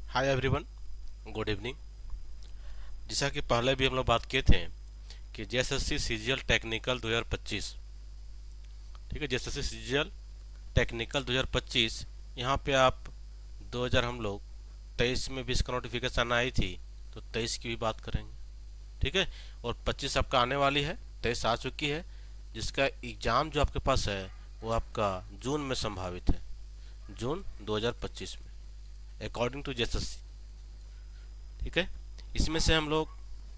Hi everyone, good evening. जैसा कि पहले भी हम लोग बात किए थे कि जेएसएससी सीजीएल टेक्निकल 2025, ठीक है। जेएसएससी सीजीएल टेक्निकल 2025, यहाँ पे आप 2000 हम लोग 23 में भी इसका नोटिफिकेशन आई थी, तो 23 की भी बात करेंगे, ठीक है। और 25 आपका आने वाली है, 23 आ चुकी है, जिसका एग्ज़ाम जो आपके पास है वो आपका जून में संभावित है, जून 2025 में, अकॉर्डिंग टू जेएसएससी, ठीक है। इसमें से हम लोग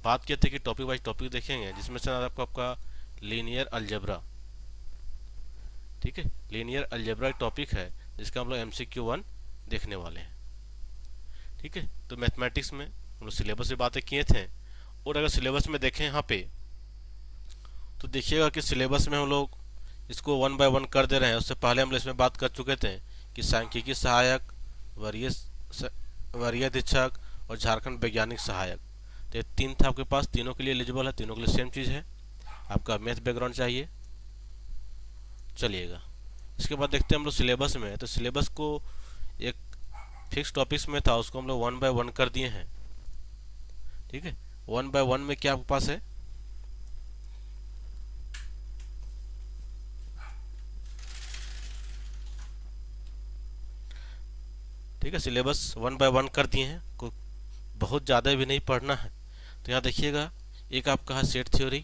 बात किए थे कि टॉपिक वाइज टॉपिक देखेंगे, जिसमें से आपको आपका लीनियर अलजेब्रा, ठीक है। लीनियर अलजेब्रा टॉपिक है जिसका हम लोग MCQ 1 देखने वाले हैं, ठीक है। तो मैथमेटिक्स में हम लोग सिलेबस से बातें किए थे, और अगर सिलेबस में देखें यहाँ पे तो देखिएगा कि सिलेबस में हम लोग इसको 1 बाय 1 कर दे रहे हैं। उससे पहले हम लोग इसमें बात कर चुके थे कि सांख्यिकी सहायक, वरीय वरीय अधीक्षक और झारखंड वैज्ञानिक सहायक, तो ये तीन था आपके पास, तीनों के लिए एलिजिबल है, तीनों के लिए सेम चीज़ है। आपका मैथ बैकग्राउंड चाहिए। चलिएगा, इसके बाद देखते हैं हम लोग सिलेबस में। तो सिलेबस को एक फिक्स टॉपिक्स में था, उसको हम लोग 1 बाय 1 कर दिए हैं, ठीक है। 1 बाय 1 में क्या आपके पास है, ठीक है। सिलेबस 1 बाय 1 कर दिए हैं, को बहुत ज़्यादा भी नहीं पढ़ना है। तो यहाँ देखिएगा, एक आपका है सेट थ्योरी,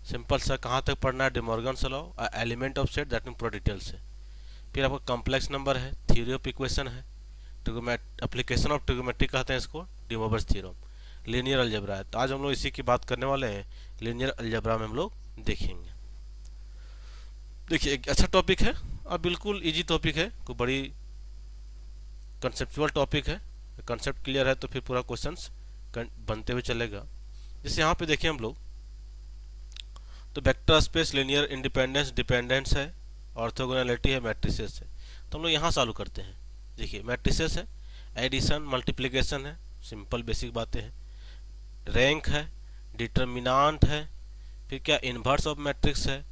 सिंपल सा, कहाँ तक पढ़ना है, De Morgan's law, element of set, that mean पूरा डिटेल से। फिर आपका कॉम्प्लेक्स नंबर है, थ्योरी ऑफ इक्वेशन है, एप्लीकेशन ऑफ ट्रिगोमेट्री कहते हैं इसको, D mowers theorem, linear algebra है। तो आज हम लोग इसी की बात करने वाले हैं, लीनियर अलजेब्रा में हम लोग देखेंगे। देखिए, एक अच्छा टॉपिक है और बिल्कुल इजी टॉपिक है, कोई बड़ी कंसेप्चुअल टॉपिक है। कंसेप्ट क्लियर है तो फिर पूरा क्वेश्चंस बनते हुए चलेगा। जैसे यहाँ पे देखें हम लोग, तो vector space, linear independence, dependence है, ऑर्थोगोनैलिटी है, मैट्रिसेस है। तो हम लोग यहाँ चालू करते हैं। देखिए, मैट्रिसेस है, एडिशन मल्टीप्लिकेशन है, सिंपल बेसिक बातें हैं, रैंक है, डिटर्मिनांट है, फिर क्या इन्वर्स ऑफ मैट्रिक्स है,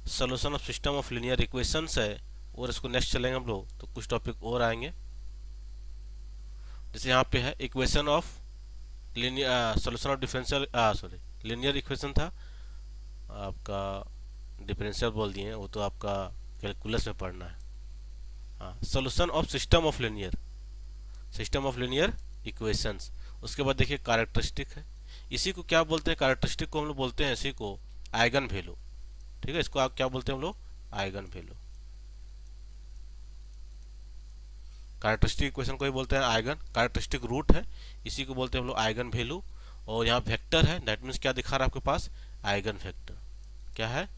solution of system of linear equations है, और इसको नेक्स्ट चलेंगे हम लोग तो कुछ टॉपिक और आएंगे। जैसे यहाँ पे है equation of linear, solution of differential, sorry, linear equation था आपका, डिफरेंशियल बोल दिए, वो तो आपका कैलकुलस में पढ़ना है। हाँ, solution of system of linear equations. उसके बाद देखिए कैरेक्टरिस्टिक है, इसी को क्या बोलते हैं, कैरेक्टरिस्टिक को हम लोग बोलते हैं इसी को आइगन वैल्यू, ठीक है। इसको आप क्या बोलते हैं हम लोग, आइगन वैल्यू। कैरेक्टरिस्टिक इक्वेशन को ही बोलते हैं आइगन, कैरेक्टरिस्टिक रूट है, इसी को बोलते हैं हम लोग आइगन वैल्यू। और यहाँ वेक्टर है, दैट मीन्स क्या दिखा रहा है आपके पास, आइगन वेक्टर। क्या है,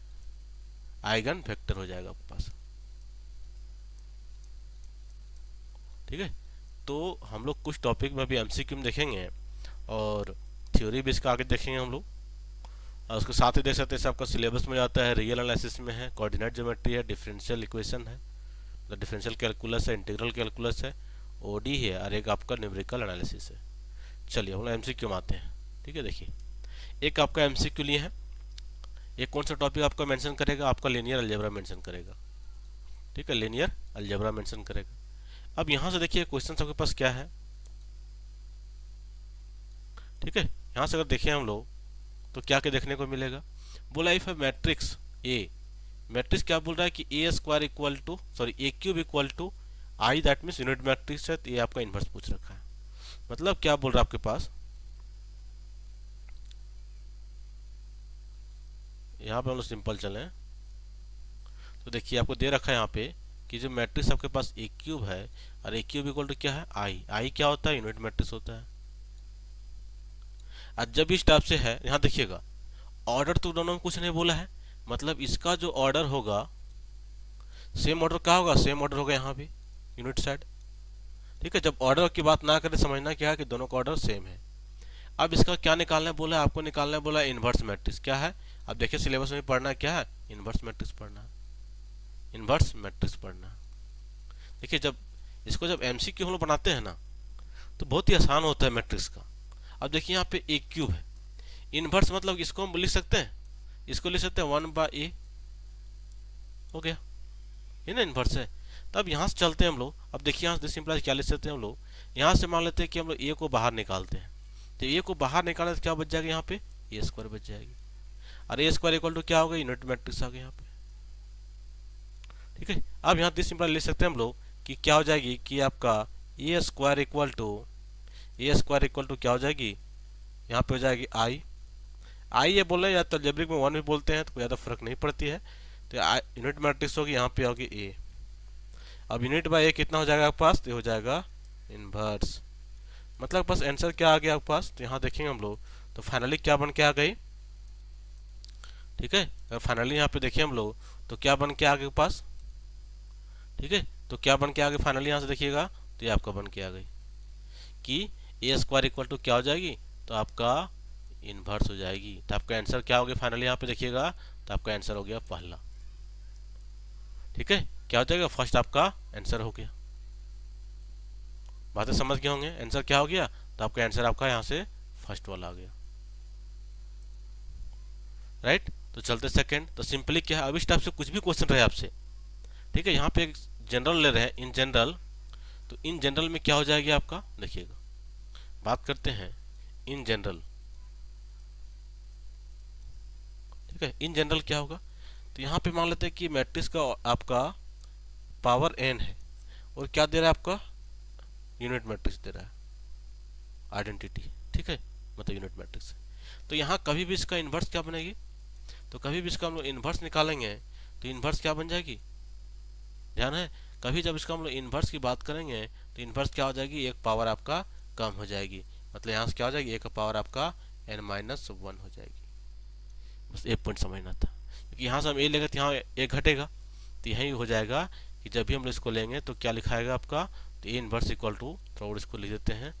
आइगन वेक्टर हो जाएगा आपके पास, ठीक है। तो हम लोग कुछ टॉपिक में भी MCQ में देखेंगे और थ्योरी भी इसका आगे देखेंगे हम लोग। और उसके साथ ही देख सकते हैं आपका सिलेबस में आता है, रियल एनालिसिस में है, कोऑर्डिनेट ज्योमेट्री है, डिफरेंशियल इक्वेशन है, डिफरेंशियल कैलकुलस है, इंटीग्रल कैलकुलस है, OD है, और एक आपका न्यूमेरिकल एनालिसिस है। चलिए हम लोग MCQ में आते हैं, ठीक है। देखिए, एक आपका MCQ लिए है, एक कौन सा टॉपिक आपका मेंशन करेगा, आपका लीनियर अलजेब्रा मेंशन करेगा, ठीक है, लीनियर अलजेब्रा मेंशन करेगा। अब यहाँ से देखिए क्वेश्चन आपके पास क्या है, ठीक है। यहाँ से अगर देखें हम लोग तो क्या क्या देखने को मिलेगा, बोला इफ है मैट्रिक्स ए, मैट्रिक्स क्या बोल रहा है कि A square equal to, sorry, A cube equal to I, that means unit matrix है, तो ये आपका इन्वर्स पूछ रखा है। मतलब क्या बोल रहा है आपके पास, यहाँ पे हम लोग सिंपल चलें तो देखिए आपको दे रखा है यहाँ पे कि जो मैट्रिक्स आपके पास ए क्यूब है, और ए क्यूब इक्वल टू क्या है, आई क्या होता है, यूनिट मैट्रिक्स होता है। और जब इस टाइप से है, यहाँ देखिएगा ऑर्डर तो दोनों में कुछ नहीं बोला है, मतलब इसका जो ऑर्डर होगा, सेम ऑर्डर क्या होगा, सेम ऑर्डर होगा यहाँ भी, यूनिट साइड, ठीक है। जब ऑर्डर की बात ना करें, समझना क्या है कि दोनों का ऑर्डर सेम है। अब इसका क्या निकालना है बोला है, आपको निकालना है बोला इन्वर्स मैट्रिक्स। क्या है, अब देखिए सिलेबस में पढ़ना क्या है, इन्वर्स मैट्रिक्स पढ़ना है, इन्वर्स मैट्रिक्स पढ़ना है। देखिए, जब इसको जब MCQ हम लोग बनाते हैं ना, तो बहुत ही आसान होता है मैट्रिक्स का। अब देखिए यहाँ पे ए क्यूब है, इन्वर्स मतलब इसको हम लिख सकते हैं, इसको लिख सकते हैं 1/a, हो गया, ये ना इन्वर्स है। तब यहाँ से चलते हैं हम लोग। अब देखिए यहाँ से सिंपल क्या लिख सकते हैं हम लोग यहाँ से मान लेते हैं कि हम लोग ए को बाहर निकालते हैं, तो ए को बाहर निकालें तो क्या बच जाएगा यहाँ पे, ए स्क्वायर बच जाएगी। और ए स्क्वायर इक्वल टू क्या होगा, यूनिट मैट्रिक्स आ गया यहाँ पे। ठीक है, अब यहाँ से सिंपल लिख सकते हैं हम लोग कि क्या हो जाएगी कि आपका ए स्क्वायर इक्वल टू क्या हो जाएगी, यहाँ पे हो जाएगी आई ये बोल रहे हैं, या तो अलजेब्रिक में 1 भी बोलते हैं तो कोई ज़्यादा फर्क नहीं पड़ती है। तो यूनिट मैट्रिक्स होगी, यहाँ पे होगी ए। अब यूनिट बाय ए कितना हो जाएगा आपके पास, तो हो जाएगा इनवर्स। मतलब बस आंसर क्या आ गया आपके पास, तो यहाँ देखेंगे हम लोग तो फाइनली क्या बन के आ गई। ठीक है, अगर फाइनली यहाँ पे देखिए हम लोग तो क्या बन के आ गए पास। ठीक है, तो क्या बन के आ गई फाइनली, यहाँ से देखिएगा तो ये आपका बन के आ गई कि ए स्क्वायर इक्वल टू क्या हो जाएगी, तो आपका इनवर्स हो जाएगी। तो आपका आंसर क्या हो गया फाइनली, यहाँ पे देखिएगा तो आपका आंसर हो गया पहला। ठीक है, क्या हो जाएगा, फर्स्ट आपका आंसर हो गया। बातें समझ गए होंगे, आंसर क्या हो गया, तो आपका आंसर आपका यहाँ से फर्स्ट वाला आ गया। राइट, तो चलते सेकंड। तो सिंपली क्या है, अब इस टाइप से कुछ भी क्वेश्चन रहे आपसे, ठीक है, यहाँ पे एक जनरल ले रहे हैं, इन जनरल, तो इन जनरल में क्या हो जाएगी आपका, देखिएगा बात करते हैं इन जनरल। ठीक है, इन जनरल क्या होगा, तो यहाँ पे मान लेते हैं कि मैट्रिक्स का आपका पावर n है और क्या दे रहा है आपका, यूनिट मैट्रिक्स दे रहा है, आइडेंटिटी। ठीक है, मतलब यूनिट मैट्रिक्स। तो यहाँ कभी भी इसका इन्वर्स क्या बनेगी, तो कभी भी इसका हम लोग इन्वर्स निकालेंगे तो इन्वर्स क्या बन जाएगी, ध्यान है, कभी जब इसका हम लोग इन्वर्स की बात करेंगे तो इन्वर्स क्या हो जाएगी, एक पावर आपका कम हो जाएगी। मतलब यहाँ से क्या हो जाएगी, एक पावर आपका n-1 हो जाएगी। बस एक पॉइंट समझना था, क्योंकि यहाँ से हम ए लेंगे तो यहाँ एक घटेगा, तो यही हो जाएगा कि जब भी हम इसको लेंगे तो क्या लिखाएगा आपका, तो ए इन्वर्स इक्वल टू, थोड़ा और इसको लिख देते हैं,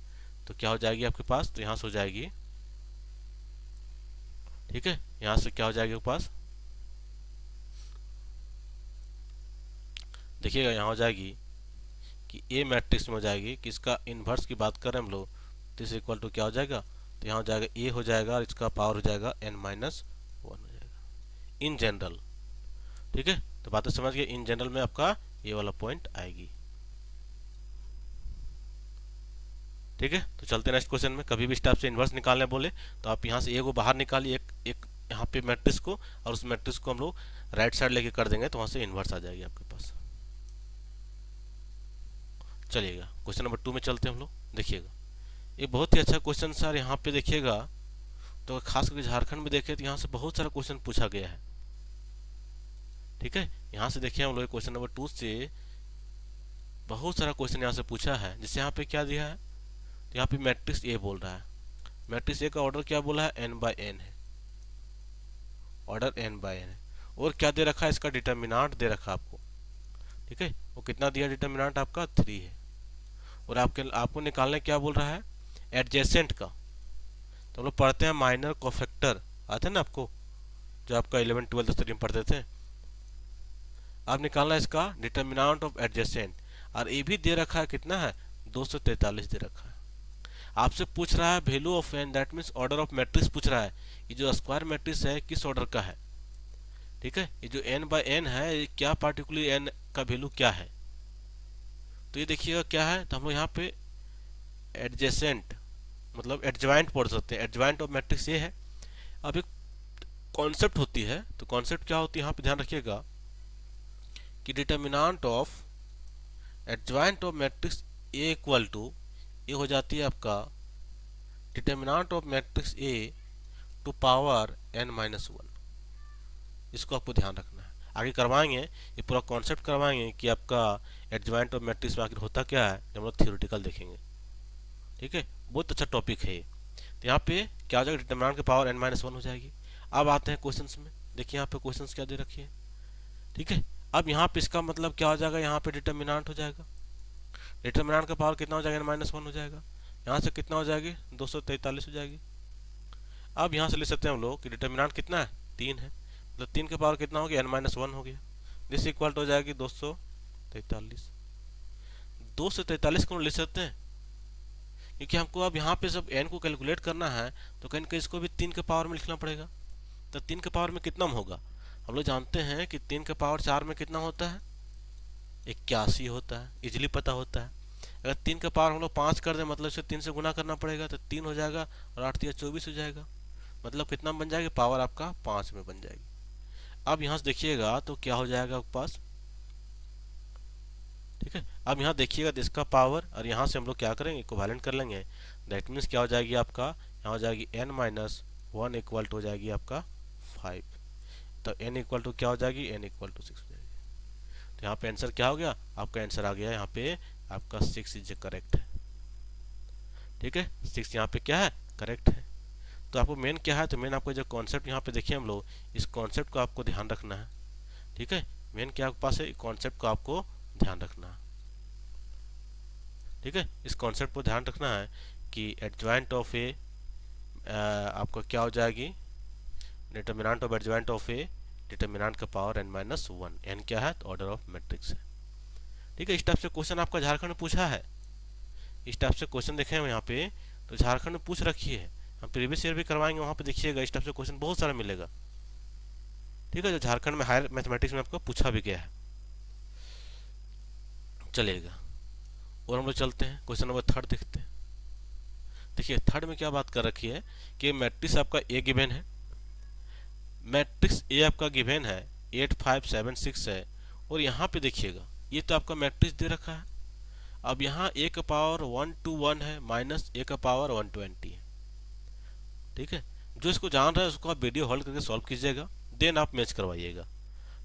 तो क्या हो जाएगी आपके पास, तो यहाँ से हो जाएगी। ठीक है, यहाँ से क्या हो जाएगी आपके पास, देखिएगा यहाँ हो जाएगी कि ए मैट्रिक्स में हो जाएगी कि इसका इन्वर्स की बात करें हम लोग तो इस इक्वल टू क्या हो जाएगा, तो यहाँ हो जाएगा ए हो जाएगा और इसका पावर हो जाएगा n-1 हो जाएगा इन जनरल। ठीक है, तो बातें समझ गए, इन जनरल में आपका ये वाला पॉइंट आएगी। ठीक है, तो चलते नेक्स्ट क्वेश्चन में। कभी भी इस टाइप से इन्वर्स निकालने बोले तो आप यहाँ से ए को बाहर निकालिए, एक यहाँ पे मैट्रिक्स को, और उस मैट्रिक्स को हम लोग राइट साइड लेके कर देंगे तो वहां से इन्वर्स आ जाएगी आपके पास। चलिएगा क्वेश्चन नंबर 2 में चलते हैं हम लोग। देखिएगा ये बहुत ही अच्छा क्वेश्चन सर, यहाँ पे देखिएगा तो खास करके झारखंड में देखें तो यहाँ से बहुत सारा क्वेश्चन पूछा गया है। ठीक है, यहाँ से देखिए हम लोग क्वेश्चन नंबर 2 से बहुत सारा क्वेश्चन यहाँ से पूछा है। जिससे यहाँ पे क्या दिया है, तो यहाँ पे मैट्रिक्स ए बोल रहा है, मैट्रिक्स ए का ऑर्डर क्या बोला है, n/n है, ऑर्डर n/n है, और क्या दे रखा है, इसका डिटर्मिनांट दे रखा आपको। ठीक है, वो कितना दिया डिटर्मिनांट आपका 3 है, और आपको निकालने क्या बोल रहा है, एडजेसेंट का। तो हम लोग पढ़ते हैं माइनर कोफैक्टर, आते हैं ना आपको, जो आपका 11 12 स्टडी में पढ़ते थे। आप निकालना है इसका डिटर्मिनांट ऑफ एडजेसेंट, और ये भी दे रखा है कितना है, 243 दे रखा है। आपसे पूछ रहा है value of n, that means order of matrix पूछ रहा है। ये जो स्क्वायर मैट्रिक्स है किस ऑर्डर का है। ठीक है, ये जो n/n है, ये क्या पार्टिकुलर n का वैल्यू क्या है, तो ये देखिएगा क्या है, तो हम लोग यहाँ पे एडजेसेंट मतलब एडजॉइंट पढ़ सकते हैं, एडजॉइंट ऑफ मैट्रिक्स ये है। अब एक कॉन्सेप्ट होती है, तो कॉन्सेप्ट क्या होती है यहाँ पे ध्यान रखिएगा कि determinant of adjoint of matrix A equal to, ये हो जाती है आपका determinant of matrix A to power n-1। इसको आपको ध्यान रखना है, आगे करवाएंगे ये पूरा कॉन्सेप्ट करवाएंगे कि आपका एडजॉइंट ऑफ मैट्रिक्स में आखिर होता क्या है, जब हम लोग थियोरेटिकल देखेंगे। ठीक है, बहुत अच्छा टॉपिक है ये। तो यहाँ पे क्या हो जाएगा, डिटर्मिनांट की पावर n-1 हो जाएगी। अब आते हैं क्वेश्चंस में, देखिए यहाँ पे क्वेश्चंस क्या दे रखी है। ठीक है, अब यहाँ पे इसका मतलब क्या हो जाएगा, यहाँ पे डिटर्मिनांट हो जाएगा, डिटर्मिनांट का पावर कितना हो जाएगा, n-1 हो जाएगा। यहाँ से कितना हो जाएगी, 243 हो जाएगी। अब यहाँ से ले सकते हैं हम लोग कि डिटर्मिनांट कितना है, 3 है, मतलब 3 का पावर कितना हो गया, n-1 हो गया। दिस इक्वल हो जाएगी 243। 243 को ले सकते हैं, क्योंकि हमको अब यहाँ पे जब n को कैलकुलेट करना है तो कहीं ना इसको भी 3 के पावर में लिखना पड़ेगा। तो 3 के पावर में कितना होगा, हम लोग जानते हैं कि 3 के पावर 4 में कितना होता है, 81 होता है, इजिली पता होता है। अगर 3 का पावर हम लोग 5 कर दें मतलब इसे 3 से गुना करना पड़ेगा, तो 3 हो जाएगा और 8 3 24 हो जाएगा। मतलब कितना बन जाएगी, पावर आपका 5 में बन जाएगी। अब यहाँ से देखिएगा तो क्या हो जाएगा आपके पास, ठीक है। अब यहाँ देखिएगा तो इसका पावर, और यहाँ से हम लोग क्या करेंगे, इक्विवेलेंट कर लेंगे। दैट मीन्स क्या हो जाएगी आपका, यहाँ हो जाएगी n माइनस 1 इक्वल टू हो जाएगी आपका 5। तो n इक्वल टू क्या हो जाएगी, n इक्वल टू 6 हो जाएगी। तो यहाँ पे आंसर क्या हो गया, आपका आंसर आ गया यहाँ पे आपका 6 इज करेक्ट है, ठीक है। 6 यहाँ पे क्या है, करेक्ट है। तो आपको मेन क्या है, तो मेन आपको जो कॉन्सेप्ट यहाँ पे देखिए हम लोग, इस कॉन्सेप्ट को आपको ध्यान रखना है, ठीक है। मेन क्या आपके पास है, कॉन्सेप्ट को आपको ध्यान रखना है, ठीक है। इस कॉन्सेप्ट को ध्यान रखना है कि एडजॉइंट ऑफ ए आपका क्या हो जाएगी, determinant of adjoint of A, determinant का पावर n माइनस 1, n क्या है, तो ऑर्डर ऑफ मैट्रिक्स है, ठीक है। इस टाइप से क्वेश्चन आपका झारखंड में पूछा है, इस टाइप से क्वेश्चन देखे हैं यहाँ पे, तो झारखंड में पूछ रखी है। हम प्रीवियस ईयर भी करवाएंगे, वहाँ पे देखिएगा इस टाइप से क्वेश्चन बहुत सारा मिलेगा, ठीक है, जो झारखंड में हायर मैथमेटिक्स में आपको पूछा भी गया है। चलेगा, और हम लोग चलते हैं क्वेश्चन नंबर 3 देखते हैं। देखिए 3 में क्या बात कर रखी है कि मैट्रिक्स आपका ए गिवन है, मैट्रिक्स ए आपका गिवन है 8 5 7 6 है, और यहाँ पे देखिएगा ये तो आपका मैट्रिक्स दे रखा है। अब यहाँ ए का पावर 121 है माइनस ए का पावर 120 है, ठीक है। जो इसको जान रहा है उसको आप वीडियो हॉल्ड करके सॉल्व कीजिएगा, देन आप मैच करवाइएगा,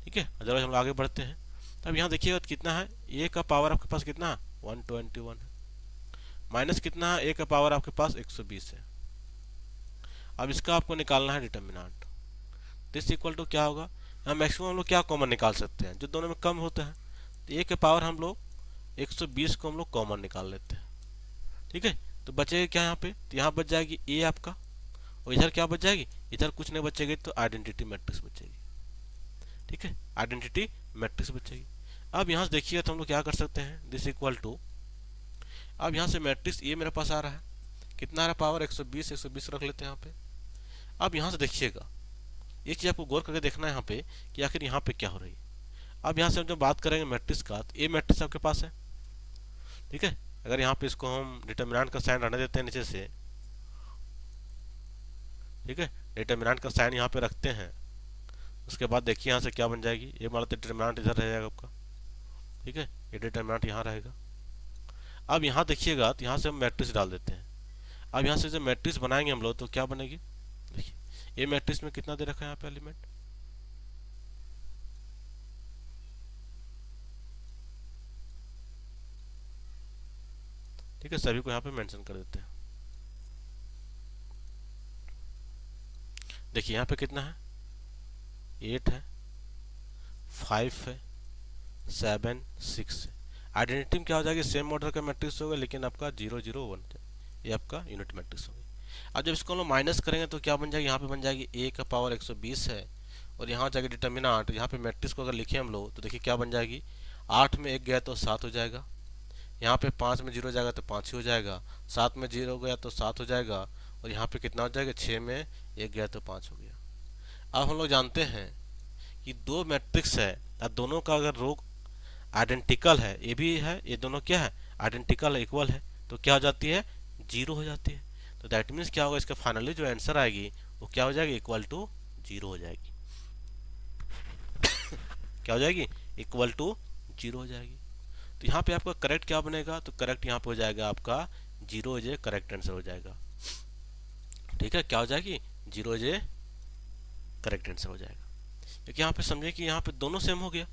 ठीक है। अदरवाइज हम लोग आगे बढ़ते हैं। तब यहाँ देखिएगा कितना है, ए का पावर आपके पास कितना है, 121 है, माइनस कितना है, ए का पावर आपके पास 120 है। अब इसका आपको निकालना है डिटर्मिनेंट, दिस इक्वल टू क्या होगा, यहाँ मैक्सिमम हम लोग क्या कॉमन निकाल सकते हैं, जो दोनों में कम होता है। तो ए के पावर हम लोग 120 को हम लोग कॉमन निकाल लेते हैं, ठीक है। तो बचेगा क्या यहाँ पे, तो यहाँ बच जाएगी ए आपका, और इधर क्या बच जाएगी, इधर कुछ नहीं बचेगी, तो आइडेंटिटी मैट्रिक्स बचेगी, ठीक है, आइडेंटिटी मैट्रिक्स बचेगी। अब यहाँ से देखिए तो हम लोग क्या कर सकते हैं, दिस इक्वल टू, अब यहाँ से मैट्रिक्स ये मेरे पास आ रहा है, कितना आ रहा है, पावर 120 120 रख लेते हैं यहाँ पे। अब यहाँ से देखिएगा एक चीज आपको गौर करके देखना है यहाँ पे कि आखिर यहाँ पे क्या हो रही है। अब यहाँ से हम जब बात करेंगे मैट्रिक्स का, तो ए मैट्रिक्स आपके पास है, ठीक है। अगर यहाँ पे इसको हम डिटर्मिनेंट का साइन रहने देते हैं नीचे से, ठीक है, डिटर्मिनेंट का साइन यहाँ पे रखते हैं, उसके बाद देखिए यहाँ से क्या बन जाएगी, ये मान लो डिटर्मिनेंट इधर रह जाएगा आपका, ठीक है, ये डिटर्मिनेंट यहाँ रहेगा। अब यहाँ देखिएगा तो यहाँ से हम मैट्रिक्स डाल देते हैं। अब यहाँ से जब मैट्रिक्स बनाएंगे हम लोग तो क्या बनेगी, देखिए ये मैट्रिक्स में कितना दे रखा है यहाँ पे एलिमेंट, ठीक है, सभी को यहाँ पे मेंशन कर देते हैं। देखिए यहाँ पे कितना है, 8 है, 5 है, 7 6 है। आइडेंटिटी में क्या हो जाएगी, सेम ऑर्डर का मैट्रिक्स होगा, लेकिन आपका 0 0 1, ये आपका यूनिट मैट्रिक्स होगी। अब जब इसको हम लोग माइनस करेंगे तो क्या बन जाएगी, यहाँ पे बन जाएगी ए का पावर 120 है, और यहाँ जाएगी डिटर्मिनेंट, यहाँ पे मैट्रिक्स को अगर लिखे हम लोग तो देखिए क्या बन जाएगी, 8 में 1 गया तो 7 हो जाएगा, यहाँ पे 5 में 0 जाएगा तो 5 ही हो जाएगा, 7 में 0 गया तो 7 हो जाएगा, और यहाँ पे कितना हो जाएगा, 6 में 1 गया तो 5 हो गया। अब हम लोग जानते हैं कि दो मैट्रिक्स है, अब दोनों का अगर रो आइडेंटिकल है, ये भी है, ये दोनों क्या है, आइडेंटिकल है, इक्वल है, तो क्या हो जाती है, 0 हो जाती है। तो दैट मीन्स क्या होगा, इसका फाइनली जो आंसर आएगी वो क्या हो जाएगी, इक्वल टू 0 हो जाएगी। क्या हो जाएगी, इक्वल टू 0 हो जाएगी। तो यहाँ पे आपका करेक्ट क्या बनेगा, तो करेक्ट यहाँ पे हो जाएगा आपका 0 इज ए करेक्ट आंसर हो जाएगा, ठीक है। क्या हो जाएगी, 0 इज ए करेक्ट आंसर हो जाएगा, क्योंकि यहाँ पे समझे कि यहाँ पे दोनों सेम हो गया।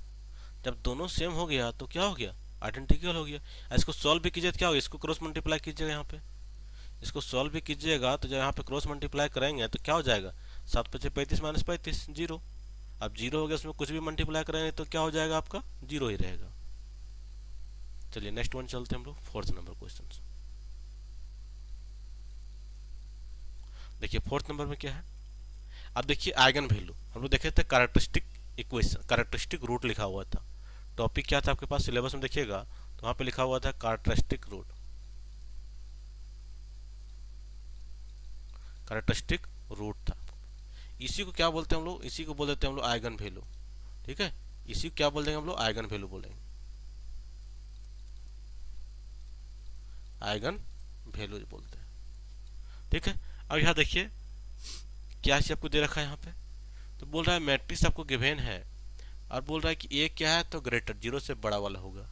जब दोनों सेम हो गया तो क्या हो गया, आइडेंटिकल हो गया। इसको सॉल्व भी कीजिए तो क्या होगा, इसको क्रॉस मल्टीप्लाई कीजिएगा, यहाँ पे इसको सॉल्व भी कीजिएगा तो जब यहाँ पे क्रॉस मल्टीप्लाई करेंगे तो क्या हो जाएगा, 7 5 35 माइनस 35 0। अब 0 हो गया, उसमें कुछ भी मल्टीप्लाई करेंगे तो क्या हो जाएगा, आपका 0 ही रहेगा। चलिए नेक्स्ट वन चलते हैं हम लोग, 4th नंबर क्वेश्चन। देखिए 4th नंबर में क्या है, अब देखिए आइगन वैल्यू हम लोग देखे थे, कैरेक्टरिस्टिक इक्वेशन, कैरेक्टरिस्टिक रूट लिखा हुआ था। टॉपिक क्या था आपके पास सिलेबस में देखिएगा तो वहां पे लिखा हुआ था कैरेक्टरिस्टिक रूट, कैरेक्टरिस्टिक रूट था। इसी को क्या बोलते हैं हम लोग, इसी को बोल देते हैं हम लोग आइगन वैल्यू, ठीक है। इसी को क्या बोल देंगे हम लोग, आइगन वैल्यू बोलेंगे। आइगन वैल्यू बोलते हैं। ठीक है, अब यहाँ देखिए क्या चीज आपको दे रखा है यहाँ पे। तो बोल रहा है मैट्रिक्स आपको गिवन है और बोल रहा है कि ए क्या है, तो ग्रेटर, जीरो से बड़ा वाला होगा,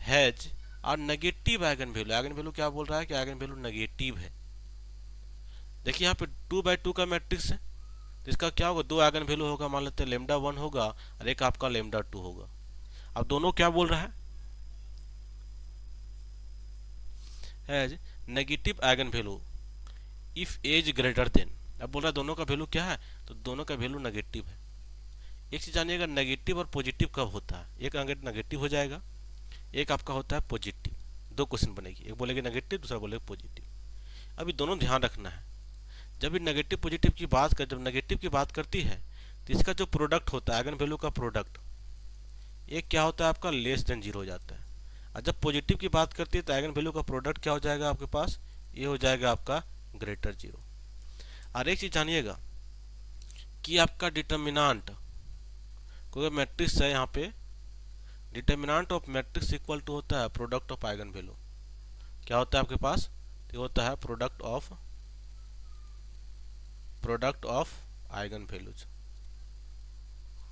हैज और negative eigen value. Eigen value क्या बोल रहा है कि आइगन वैल्यू नेगेटिव है। देखिए यहाँ पे 2 by 2 का मैट्रिक्स है, तो इसका क्या होगा, दो आइगन वैल्यू होगा, मान लेते हैं लेमडा 1 होगा और एक आपका लेमडा 2 होगा। अब दोनों क्या बोल रहा है, has negative eigen value if a's greater than. अब बोल रहा है दोनों का वैल्यू क्या है, तो दोनों का वैल्यू नेगेटिव है। एक चीज जानिएगा, नेगेटिव और पॉजिटिव कब होता है, एक अगर नेगेटिव हो जाएगा, एक आपका होता है पॉजिटिव। दो क्वेश्चन बनेगी, एक बोलेगा नेगेटिव, दूसरा बोलेगा पॉजिटिव। अभी दोनों ध्यान रखना है, जब भी नेगेटिव पॉजिटिव की बात कर, जब नेगेटिव की बात करती है तो इसका जो प्रोडक्ट होता है, आइगन वैल्यू का प्रोडक्ट, एक क्या होता है आपका लेस देन जीरो हो जाता है। और जब पॉजिटिव की बात करती है तो आइगन वैल्यू का प्रोडक्ट क्या हो जाएगा आपके पास, ये हो जाएगा आपका ग्रेटर जीरो। और एक चीज जानिएगा कि आपका डिटर्मिनांट, कोई मैट्रिक्स है यहाँ पे, determinant of matrix equal to होता है प्रोडक्ट ऑफ आइगन वैल्यू। क्या होता है आपके पास, ये होता है प्रोडक्ट ऑफ आइगन वैल्यूज।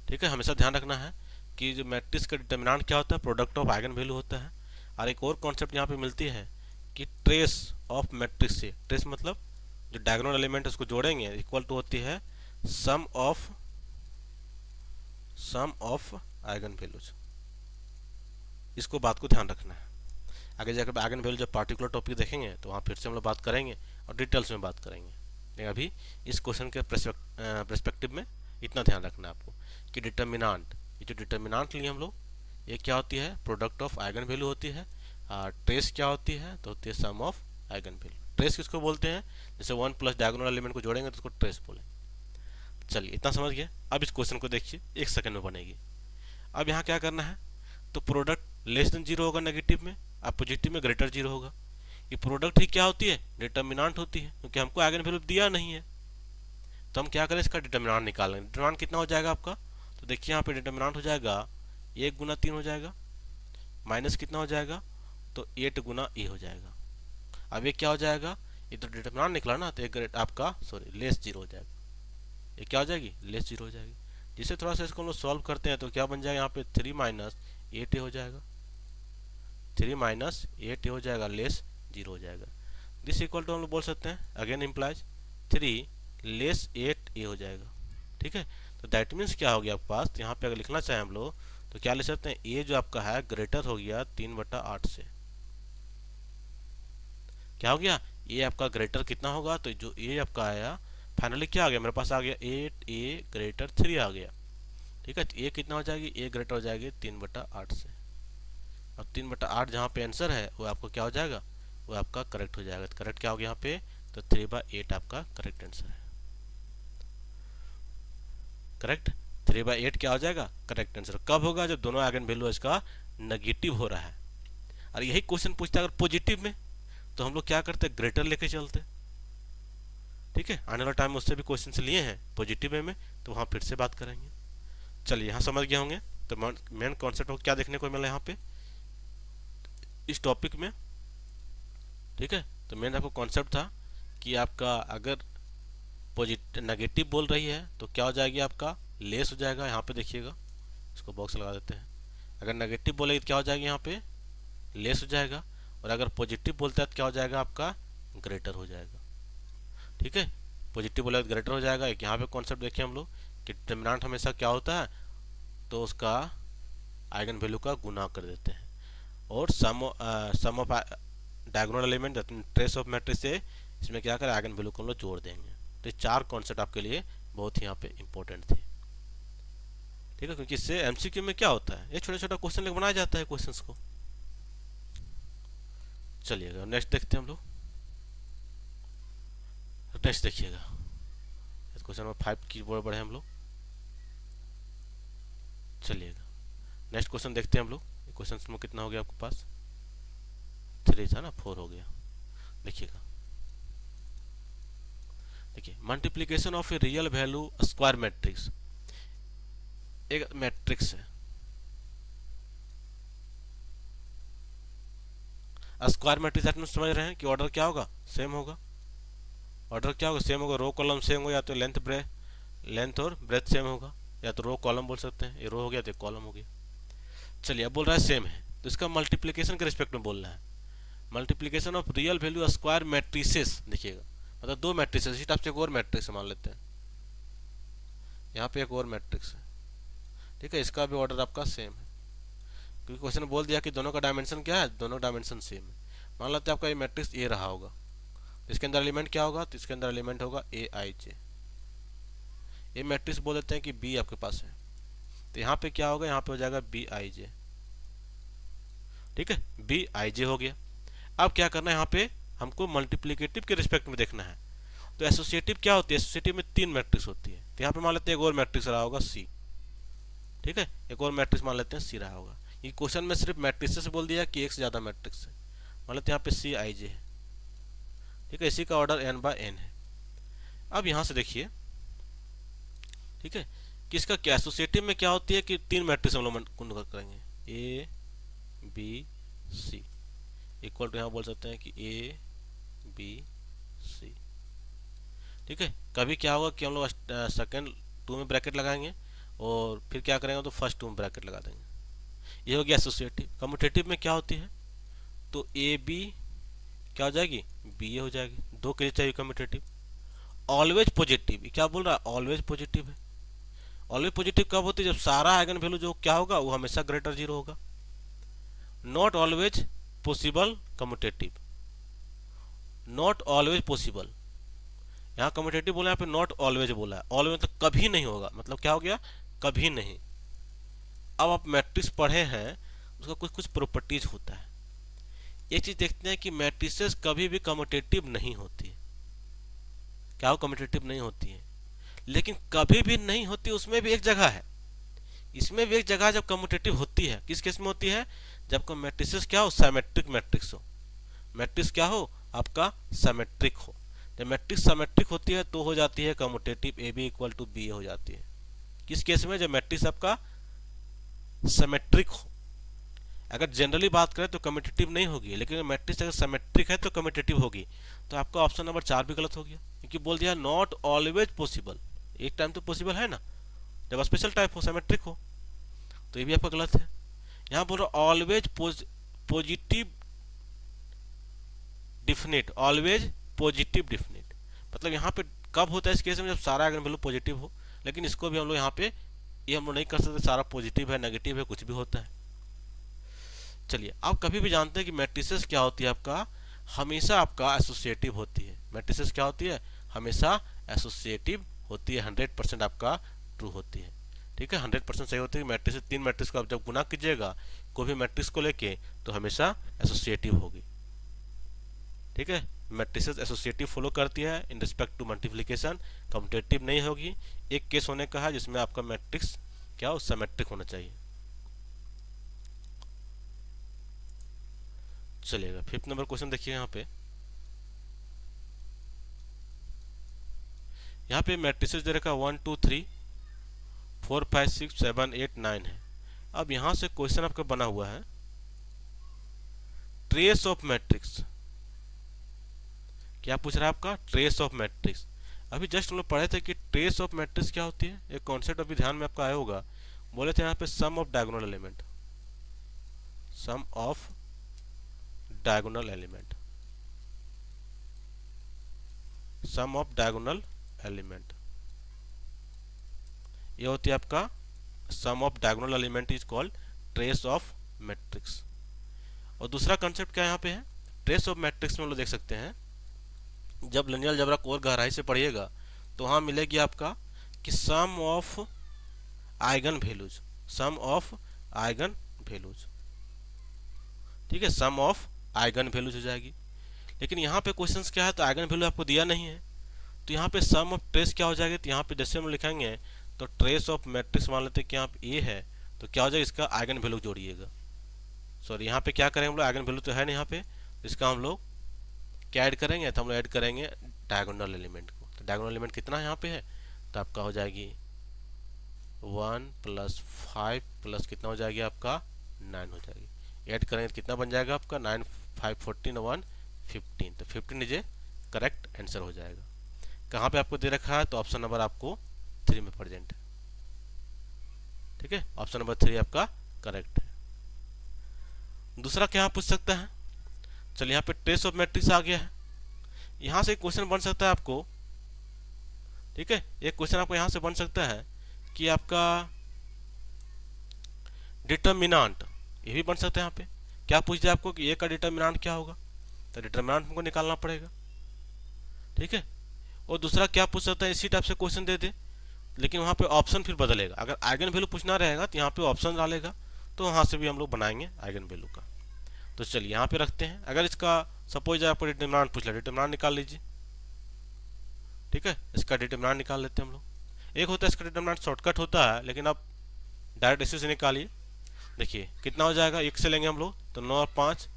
ठीक है, हमेशा ध्यान रखना है कि जो मैट्रिक्स का डिटर्मिनेंट क्या होता है, प्रोडक्ट ऑफ आइगन वैल्यू होता है। और एक और कॉन्सेप्ट यहाँ पे मिलती है कि ट्रेस ऑफ मैट्रिक्स से, ट्रेस मतलब जो डायगोनल एलिमेंट उसको जोड़ेंगे, इक्वल टू होती है सम ऑफ आइगन वैल्यूज। इसको बात को ध्यान रखना है। आगे जाकर आइगन वैल्यू जब पार्टिकुलर टॉपिक देखेंगे तो वहाँ फिर से हम लोग बात करेंगे और डिटेल्स में बात करेंगे, लेकिन अभी इस क्वेश्चन के पर्सपेक्टिव में इतना ध्यान रखना है आपको कि डिटर्मिनांट, ये जो डिटर्मिनांट लिए हम लोग, ये क्या होती है, प्रोडक्ट ऑफ आइगन वैल्यू होती है। और ट्रेस क्या होती है, तो होती है सम ऑफ आइगन वैल्यू। ट्रेस किसको बोलते हैं, जैसे 1 प्लस डायगोनल एलिमेंट को जोड़ेंगे तो उसको ट्रेस बोलेंगे। चलिए इतना समझ गया। अब इस क्वेश्चन को देखिए, एक सेकंड में बनेगी। अब यहाँ क्या करना है, तो प्रोडक्ट लेस देन जीरो होगा नेगेटिव में, और पॉजिटिव में ग्रेटर जीरो होगा। ये प्रोडक्ट ही क्या होती है, डिटर्मिनांट होती है, क्योंकि हमको आइगन वैल्यू दिया नहीं है। तो हम क्या करें, इसका डिटर्मिनांट निकालेंगे। डिटर्मिनांट कितना हो जाएगा आपका, तो देखिए यहाँ पे डिटर्मिनांट हो जाएगा 1 गुना 3 हो जाएगा, माइनस कितना हो जाएगा, तो 8 गुना ए हो जाएगा। अब ये क्या हो जाएगा, ये तो डिटर्मिनांट निकला ना, तो एक आपका लेस जीरो हो जाएगा। ये क्या हो जाएगी, लेस जीरो हो जाएगी। जिसे थोड़ा सा इसको हम लोग सॉल्व करते हैं तो क्या बन जाएगा, यहाँ पे 3 माइनस 8 हो जाएगा, 3 माइनस 8 हो जाएगा, लेस जीरो हो जाएगा। दिस इक्वल टू हम लोग बोल सकते हैं, अगेन इम्प्लाइज 3 लेस 8 ए हो जाएगा। ठीक है, तो दैट मीन्स क्या हो गया आपके पास, तो यहाँ पे अगर लिखना चाहें हम लोग तो क्या लिख सकते हैं, ए जो आपका है ग्रेटर हो गया 3/8 से। क्या हो गया, ए आपका ग्रेटर कितना होगा, तो जो ए आपका आया फाइनली क्या आ गया, मेरे पास आ गया 8 ए ग्रेटर 3 आ गया। ठीक है, तो ए कितना हो जाएगी, ए ग्रेटर हो जाएगी 3/8 से। अब 3/8 जहाँ पे आंसर है वो आपको क्या हो जाएगा, वो आपका करेक्ट हो जाएगा। तो करेक्ट क्या हो गया यहाँ पे, तो 3/8 आपका करेक्ट आंसर है। करेक्ट, 3/8 क्या हो जाएगा, करेक्ट आंसर। कब होगा, जब दोनों आइगन वैल्यू इसका नेगेटिव हो रहा है। और यही क्वेश्चन पूछता है अगर पॉजिटिव में, तो हम लोग क्या करते हैं, ग्रेटर लेके चलते। ठीक है, आने वाला टाइम में उससे भी क्वेश्चन लिए हैं पॉजिटिव में, तो वहाँ फिर से बात करेंगे। चलिए यहाँ समझ गए होंगे। तो मेन कॉन्सेप्ट को क्या देखने को मिला यहाँ पे इस टॉपिक में। ठीक है, तो मेन आपको कॉन्सेप्ट था कि आपका अगर पॉजिटिव नेगेटिव बोल रही है तो क्या हो जाएगी, आपका लेस हो जाएगा। यहाँ पे देखिएगा, इसको बॉक्स लगा देते हैं। अगर नेगेटिव बोलेगी तो क्या हो जाएगी, यहाँ पे लेस हो जाएगा। और अगर पॉजिटिव बोलता है तो क्या हो जाएगा, आपका ग्रेटर हो जाएगा। ठीक है, पॉजिटिव बोलेगा तो ग्रेटर हो जाएगा। एक यहाँ पे कॉन्सेप्ट देखिए हम लोग कि डिटर्मिनेंट हमेशा क्या होता है, तो उसका आइगन वैल्यू का गुना कर देते हैं। और sum of diagonal element trace of matrix से इसमें क्या करें, आइगन वैल्यू को हम लोग जोड़ देंगे। तो ये 4 कॉन्सेप्ट आपके लिए बहुत ही यहाँ पे इंपॉर्टेंट थे। ठीक है, क्योंकि इससे एमसीक्यू में क्या होता है, ये छोटा छोटा क्वेश्चन लेकर बनाया जाता है क्वेश्चंस को। चलिएगा नेक्स्ट देखते हैं हम लोग। नेक्स्ट देखिएगा, क्वेश्चन नंबर 5 की बढ़े हम लोग। चलिएगा नेक्स्ट क्वेश्चन देखते हैं हम लोग। क्वेश्चन में कितना हो गया आपके पास, 3 था ना, 4 हो गया। देखिएगा, देखिए multiplication of a real value square matrix. एक मैट्रिक्स है, स्क्वायर मैट्रिक्स में समझ रहे हैं कि ऑर्डर क्या होगा, सेम होगा। ऑर्डर क्या होगा, सेम होगा। रो कॉलम सेम होगा, या तो लेंथ और ब्रेथ सेम होगा, या तो रो कॉलम बोल सकते हैं। ये रो हो गया तो कॉलम हो गया। चलिए अब बोल रहा है सेम है, तो इसका मल्टीप्लिकेशन के रिस्पेक्ट में बोलना है। Multiplication of real value square matrices, देखिएगा मतलब दो मैट्रिसेस, इसी टाइप से एक और मैट्रिक्स मान लेते हैं। यहाँ पे एक और मैट्रिक्स है, ठीक है, इसका भी ऑर्डर आपका सेम है, क्योंकि क्वेश्चन बोल दिया कि दोनों का डायमेंशन क्या है, दोनों डायमेंशन सेम है। मान लेते हैं आपका ये मैट्रिक्स ए रहा होगा, इसके अंदर एलिमेंट क्या होगा, तो इसके अंदर एलिमेंट होगा ए आई जे। ये मैट्रिक्स बोल देते हैं कि बी आपके पास है, तो यहाँ पे क्या होगा, यहाँ पे हो जाएगा बी आई जे, ठीक है, बी आई जे हो गया। अब क्या करना है, यहाँ पे हमको मल्टीप्लिकेटिव के रिस्पेक्ट में देखना है। तो एसोसिएटिव क्या होती है, एसोसिएटिव में तीन मैट्रिक्स होती है, तो यहाँ पे मान लेते हैं एक और मैट्रिक्स रहा होगा सी, ठीक है, एक और मैट्रिक्स मान लेते हैं सी रहा होगा। ये क्वेश्चन में सिर्फ मैट्रिक्स से बोल दिया कि एक से ज्यादा मैट्रिक्स है, मान लेते हैं यहाँ पे सी आई जे है, ठीक है, इसी का ऑर्डर एन बाय एन है। अब यहाँ से देखिए, ठीक है, कि इसका क्या एसोसिएटिव में क्या होती है कि तीन मैट्रिक्स हम लोग करेंगे, A B C equal to, यहाँ बोल सकते हैं कि ए बी सी, ठीक है। कभी क्या होगा कि हम लोग सेकेंड टू में ब्रैकेट लगाएंगे और फिर क्या करेंगे तो फर्स्ट टू में ब्रैकेट लगा देंगे। ये हो गया एसोसिएटिव। कम्यूटेटिव में क्या होती है, तो ए बी क्या हो जाएगी, बी ए हो जाएगी, दो के लिए चाहिए कम्यूटेटिव। ऑलवेज पॉजिटिव, क्या बोल रहा है, ऑलवेज पॉजिटिव है। ऑलवेज पॉजिटिव कब होती है, जब सारा आइगन वैल्यू जो क्या होगा वो हमेशा ग्रेटर जीरो होगा। Not always possible commutative, not always possible, यहाँ कम्यूटेटिव बोला, यहाँ पे नॉट ऑलवेज बोला है। ऑलवेज मतलब कभी नहीं होगा, मतलब क्या हो गया, कभी नहीं। अब आप मैट्रिक्स पढ़े हैं, उसका कुछ कुछ प्रॉपर्टीज होता है। एक चीज देखते हैं कि मैट्रिसेस कभी भी कम्यूटेटिव नहीं होती है, क्या वो कम्यूटेटिव नहीं होती है, लेकिन कभी भी नहीं होती उसमें भी एक जगह है, इसमें भी एक जगह जब कम्यूटेटिव होती है। किस केस में होती है, जब मैट्रिसेस क्या हो, सिमेट्रिक मैट्रिक्स हो, मैट्रिक्स क्या हो आपका, सिमेट्रिक हो। जब मैट्रिक्स सिमेट्रिक होती है तो हो जाती है commutative, A B equal to B हो जाती है। किस केस में, जब मैट्रिक्स आपका सिमेट्रिक हो। अगर जनरली बात करें तो कम्यूटेटिव नहीं होगी, लेकिन मैट्रिक्स अगर सिमेट्रिक है तो कम्यूटेटिव होगी। तो आपका ऑप्शन नंबर 4 भी गलत हो गया, क्योंकि बोल दिया नॉट ऑलवेज पॉसिबल। एक टाइम तो पॉसिबल है ना, जब स्पेशल टाइप हो, सिमेट्रिक हो, तो ये भी आपका गलत है। यहाँ बोल रहा always positive definite, always positive definite, मतलब यहाँ पे कब होता है इस केस में, जब सारा आइगन वैल्यू पॉजिटिव हो। लेकिन इसको भी हम लोग यहाँ पे ये हम लोग नहीं कर सकते, सारा पॉजिटिव है नेगेटिव है कुछ भी होता है। चलिए आप कभी भी जानते हैं कि मैट्रिसेस क्या होती है आपका, हमेशा आपका एसोसिएटिव होती है। मैट्रिसेस क्या होती है, हमेशा एसोसिएटिव होती है, 100% आपका ट्रू होती है, ठीक है, 100% सही होती है। मैट्रिक्स तीन मैट्रिक्स को आप जब गुना कीजिएगा कोई भी मैट्रिक्स को लेके, तो हमेशा एसोसिएटिव होगी, ठीक है। मैट्रिसेस एसोसिएटिव फॉलो करती है in respect to multiplication, commutative नहीं होगी। एक केस होने का है जिसमें आपका मैट्रिक्स क्या हो, सिमेट्रिक होना चाहिए। चलिएगा फिफ्थ नंबर क्वेश्चन देखिए, यहाँ पे मैट्रिसेस दे रखा 1 2 3 4 5 6 7 8 9 है। अब यहाँ से क्वेश्चन आपका बना हुआ है ट्रेस ऑफ मैट्रिक्स। क्या पूछ रहा है आपका, ट्रेस ऑफ मैट्रिक्स। अभी जस्ट हम लोग पढ़े थे कि ट्रेस ऑफ मैट्रिक्स क्या होती है, एक कॉन्सेप्ट अभी ध्यान में आपका आया होगा। बोले थे यहाँ पे sum of diagonal element, sum of diagonal element, sum of diagonal element, ये होती है आपका sum of diagonal element is called trace of matrix. और दूसरा कंसेप्ट क्या यहाँ पे है, ट्रेस ऑफ मैट्रिक्स में हम लोग देख सकते हैं, जब लिनियर अलजेब्रा को और गहराई से पढ़िएगा तो वहां मिलेगी आपका कि sum of eigen values, sum of eigen values, ठीक है, सम ऑफ आइगन वैल्यूज हो जाएगी। लेकिन यहाँ पे क्वेश्चंस क्या है, तो आइगन वैल्यू आपको दिया नहीं है, तो यहाँ पे सम ऑफ ट्रेस क्या हो जाएगी, तो यहाँ पे जैसे हम लिखेंगे तो ट्रेस ऑफ मैट्रिक्स मान लेते हैं कि यहाँ पे ए है, तो क्या हो जाएगा, इसका आइगन वैल्यू जोड़िएगा। सॉरी यहाँ पे क्या करेंगे हम लोग, आइगन वैल्यू तो है नहीं यहाँ पे, इसका हम लोग क्या ऐड करेंगे, तो हम लोग ऐड करेंगे डायगोनल एलिमेंट को। तो डायगोनल एलिमेंट कितना यहाँ पे है, तो आपका हो जाएगी 1 + 5 प्लस कितना हो जाएगी आपका 9 हो जाएगी। ऐड करेंगे तो कितना बन जाएगा आपका 9 514 1 15, तो 15 इज ए करेक्ट आंसर हो जाएगा। कहाँ पे आपको दे रखा है, तो ऑप्शन नंबर आपको 3 में प्रेजेंट है। ठीक है, ऑप्शन नंबर 3 आपका करेक्ट है। दूसरा क्या पूछ सकता है, चलिए यहाँ पे ट्रेस ऑफ मैट्रिक्स आ गया है। यहाँ से क्वेश्चन बन सकता है आपको, ठीक है, एक क्वेश्चन आपको यहाँ से बन सकता है कि आपका डिटर्मिनांट, ये भी बन सकता है। यहाँ पे क्या पूछ दिया आपको कि ए का डिटर्मिनांट क्या होगा, तो डिटर्मिनांट हमको निकालना पड़ेगा। ठीक है, और दूसरा क्या पूछ सकता है, इसी टाइप से क्वेश्चन दे दे, लेकिन वहाँ पे ऑप्शन फिर बदलेगा। अगर आइगन वैल्यू पूछना रहेगा तो यहाँ पे ऑप्शन डालेगा, तो वहाँ से भी हम लोग बनाएंगे आइगन वैल्यू का। तो चलिए यहाँ पे रखते हैं। अगर इसका सपोज आपको डिटर्मिनांट पूछ लिया, डिटर्मिनांट निकाल लीजिए। ठीक है, इसका डिटर्मिनांट निकाल लेते हैं हम लोग। एक होता है इसका डिटर्मिनांट शॉर्टकट होता है, लेकिन आप डायरेक्ट इसी से निकालिए। देखिए कितना हो जाएगा, एक से लेंगे हम लोग तो 9 और 5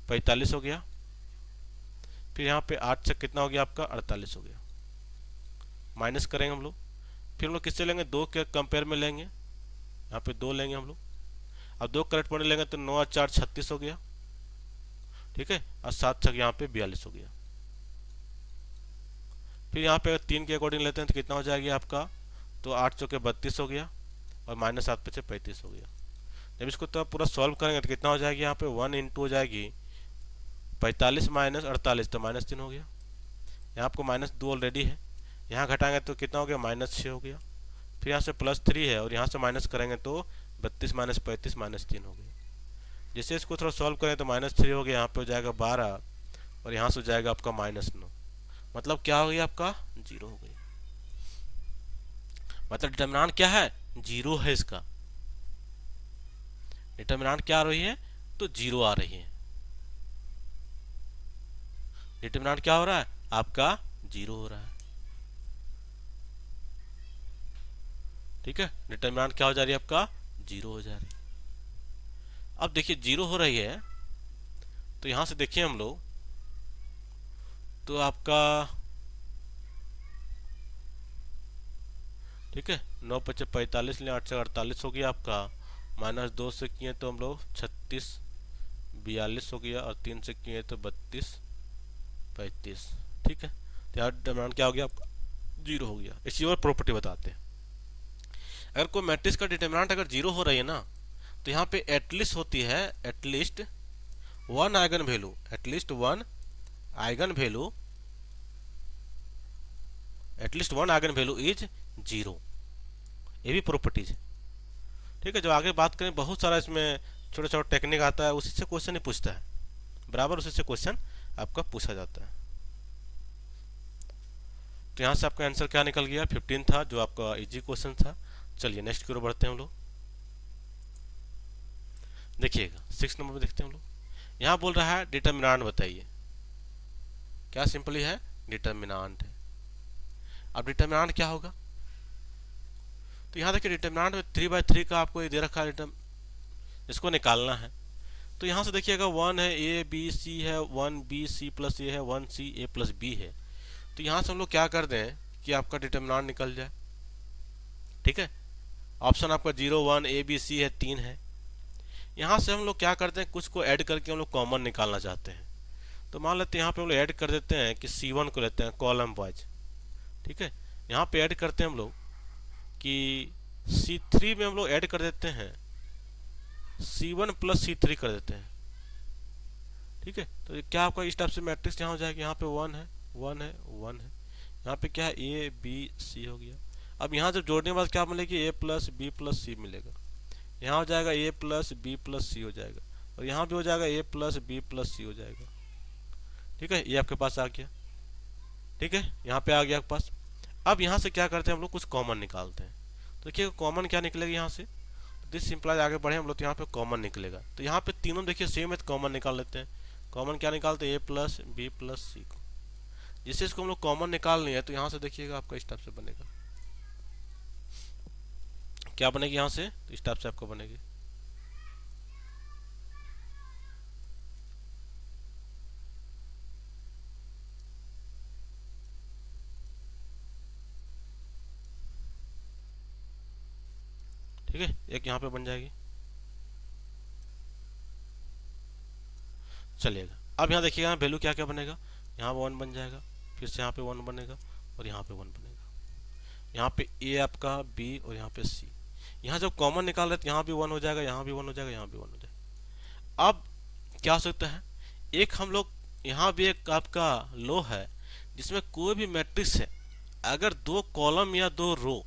45 हो गया। फिर यहाँ पे 8 से कितना हो गया आपका 48 हो गया। माइनस करेंगे हम लोग, फिर हम लोग किससे लेंगे, 2 के कंपेयर में लेंगे। यहाँ पे 2 लेंगे हम लोग। अब 2 करेक्ट पॉइंट लेंगे तो 9 और 4 36 हो गया। ठीक है, और 7 छक यहाँ पे 42 हो गया। फिर यहाँ पे 3 के अकॉर्डिंग लेते हैं तो कितना हो जाएगा आपका, तो 8 चौके 32 हो गया, और माइनस 7 पे से 35 हो गया। जब इसको तो पूरा सॉल्व करेंगे तो कितना हो जाएगी, यहाँ पे 1 इंटू हो जाएगी 45 माइनस 48, तो -3 हो गया। यहाँ आपको -2 ऑलरेडी है, यहाँ घटाएंगे तो कितना हो गया, -6 हो गया। फिर यहाँ से +3 है, और यहाँ से माइनस करेंगे तो 32 माइनस 35 -3 हो गया। जैसे इसको थोड़ा सॉल्व करें तो -3 हो गया, यहाँ पे हो जाएगा 12, और यहाँ से हो जाएगा आपका -9। मतलब क्या हो गया आपका, 0 हो गया। मतलब डिटर्मिनेंट क्या है, 0 है। इसका डिटर्मिनेंट क्या आ रही है, तो 0 आ रही है। डिटर्मिनेंट क्या हो रहा है आपका, 0 हो रहा है। ठीक है, डिटर्मिनेंट क्या हो जा रही है आपका, 0 हो जा रही है। अब देखिए 0 हो रही है, तो यहां से देखिए हम लोग, तो आपका ठीक है 9 पचे 45 ले 8 से 48 हो गया आपका। -2 से किए तो हम लोग 36 42 हो गया, और 3 से किए तो 32 35। ठीक है, तो यहाँ डिटर्मिनेंट क्या हो गया आपका, 0 हो गया। इसी और प्रॉपर्टी बताते हैं, अगर कोई मैट्रिक्स का डिटर्मिनेंट अगर 0 हो रही है ना, तो यहाँ पे एटलीस्ट होती है, at least one eigen value, at least one eigen value, at least one eigen value is 0। ये भी प्रॉपर्टीज है। ठीक है, जो आगे बात करें बहुत सारा इसमें छोटा छोटा टेक्निक आता है, उसी से क्वेश्चन ही पूछता है, बराबर उसी से क्वेश्चन आपका पूछा जाता है। तो यहाँ से आपका आंसर क्या निकल गया, 15 था, जो आपका इजी क्वेश्चन था। चलिए नेक्स्ट की ओर बढ़ते हैं हम लोग। देखिएगा 6 नंबर में देखते हैं हम लोग। यहाँ बोल रहा है डिटर्मिनेंट बताइए। क्या सिंपली है, डिटर्मिनेंट है। अब डिटर्मिनेंट क्या होगा, तो यहाँ देखिए डिटर्मिनेंट में 3/3 का आपको ये दे रखा है, इसको निकालना है। तो यहाँ से देखिएगा 1 है, ए बी सी है, 1 B C + A है, 1 C A + B है। तो यहाँ से हम लोग क्या कर दें कि आपका डिटर्मिनेंट निकल जाए। ठीक है, ऑप्शन आपका 0 1 A B C है, 3 है। यहाँ से हम लोग क्या करते हैं, कुछ को ऐड करके हम लोग कॉमन निकालना चाहते हैं। तो मान लेते हैं यहाँ पे हम लोग ऐड कर देते हैं कि C1 को लेते हैं कॉलम वाइज। ठीक है, यहाँ पे ऐड करते हैं हम लोग कि C3 में हम लोग ऐड कर देते हैं C1 + C3 कर देते हैं। ठीक है, तो ये क्या आपका इस टाइप से मैट्रिक्स यहाँ हो जाएगा, यहाँ पे 1 है 1 है 1 है, यहाँ पे क्या है A B C हो गया। अब यहाँ जब जोड़ने के बाद क्या मिलेगी, A + B + C मिलेगा। यहाँ हो जाएगा A + B + C हो जाएगा, और यहाँ भी हो जाएगा A + B + C हो जाएगा। ठीक है, ये आपके पास आ गया। ठीक है, यहाँ पे आ गया आपके पास। अब यहाँ से क्या करते हैं हम लोग, कुछ कॉमन निकालते हैं। तो देखिए कॉमन क्या निकलेगा यहाँ से, दिस सिंपलाइज आगे बढ़े हम लोग, तो यहाँ पे कॉमन निकलेगा। तो यहाँ पे तीनों देखिए सेम है, तो कॉमन निकाल लेते हैं। कॉमन क्या निकालते हैं, A + B + C को। जिससे इसको हम लोग कॉमन निकालनी है, तो यहाँ से देखिएगा आपका इस टाइप से बनेगा। क्या बनेगी यहाँ से, तो इस टाइप से आपको बनेगी। ठीक है, एक यहाँ पे बन जाएगी। चलिएगा। अब यहाँ देखिएगा वैल्यू क्या क्या बनेगा, यहाँ 1 बन जाएगा, फिर से यहाँ पे 1 बनेगा और यहाँ पे 1 बनेगा। यहाँ पे ए आपका बी और यहाँ पे सी। यहाँ जब कॉमन निकाल रहे तो यहाँ भी 1 हो जाएगा, यहाँ भी 1 हो जाएगा, यहाँ भी 1 हो जाएगा। अब क्या हो सकता है, एक हम लोग यहाँ भी एक आपका लो है जिसमें कोई भी मैट्रिक्स है, अगर दो कॉलम या दो रो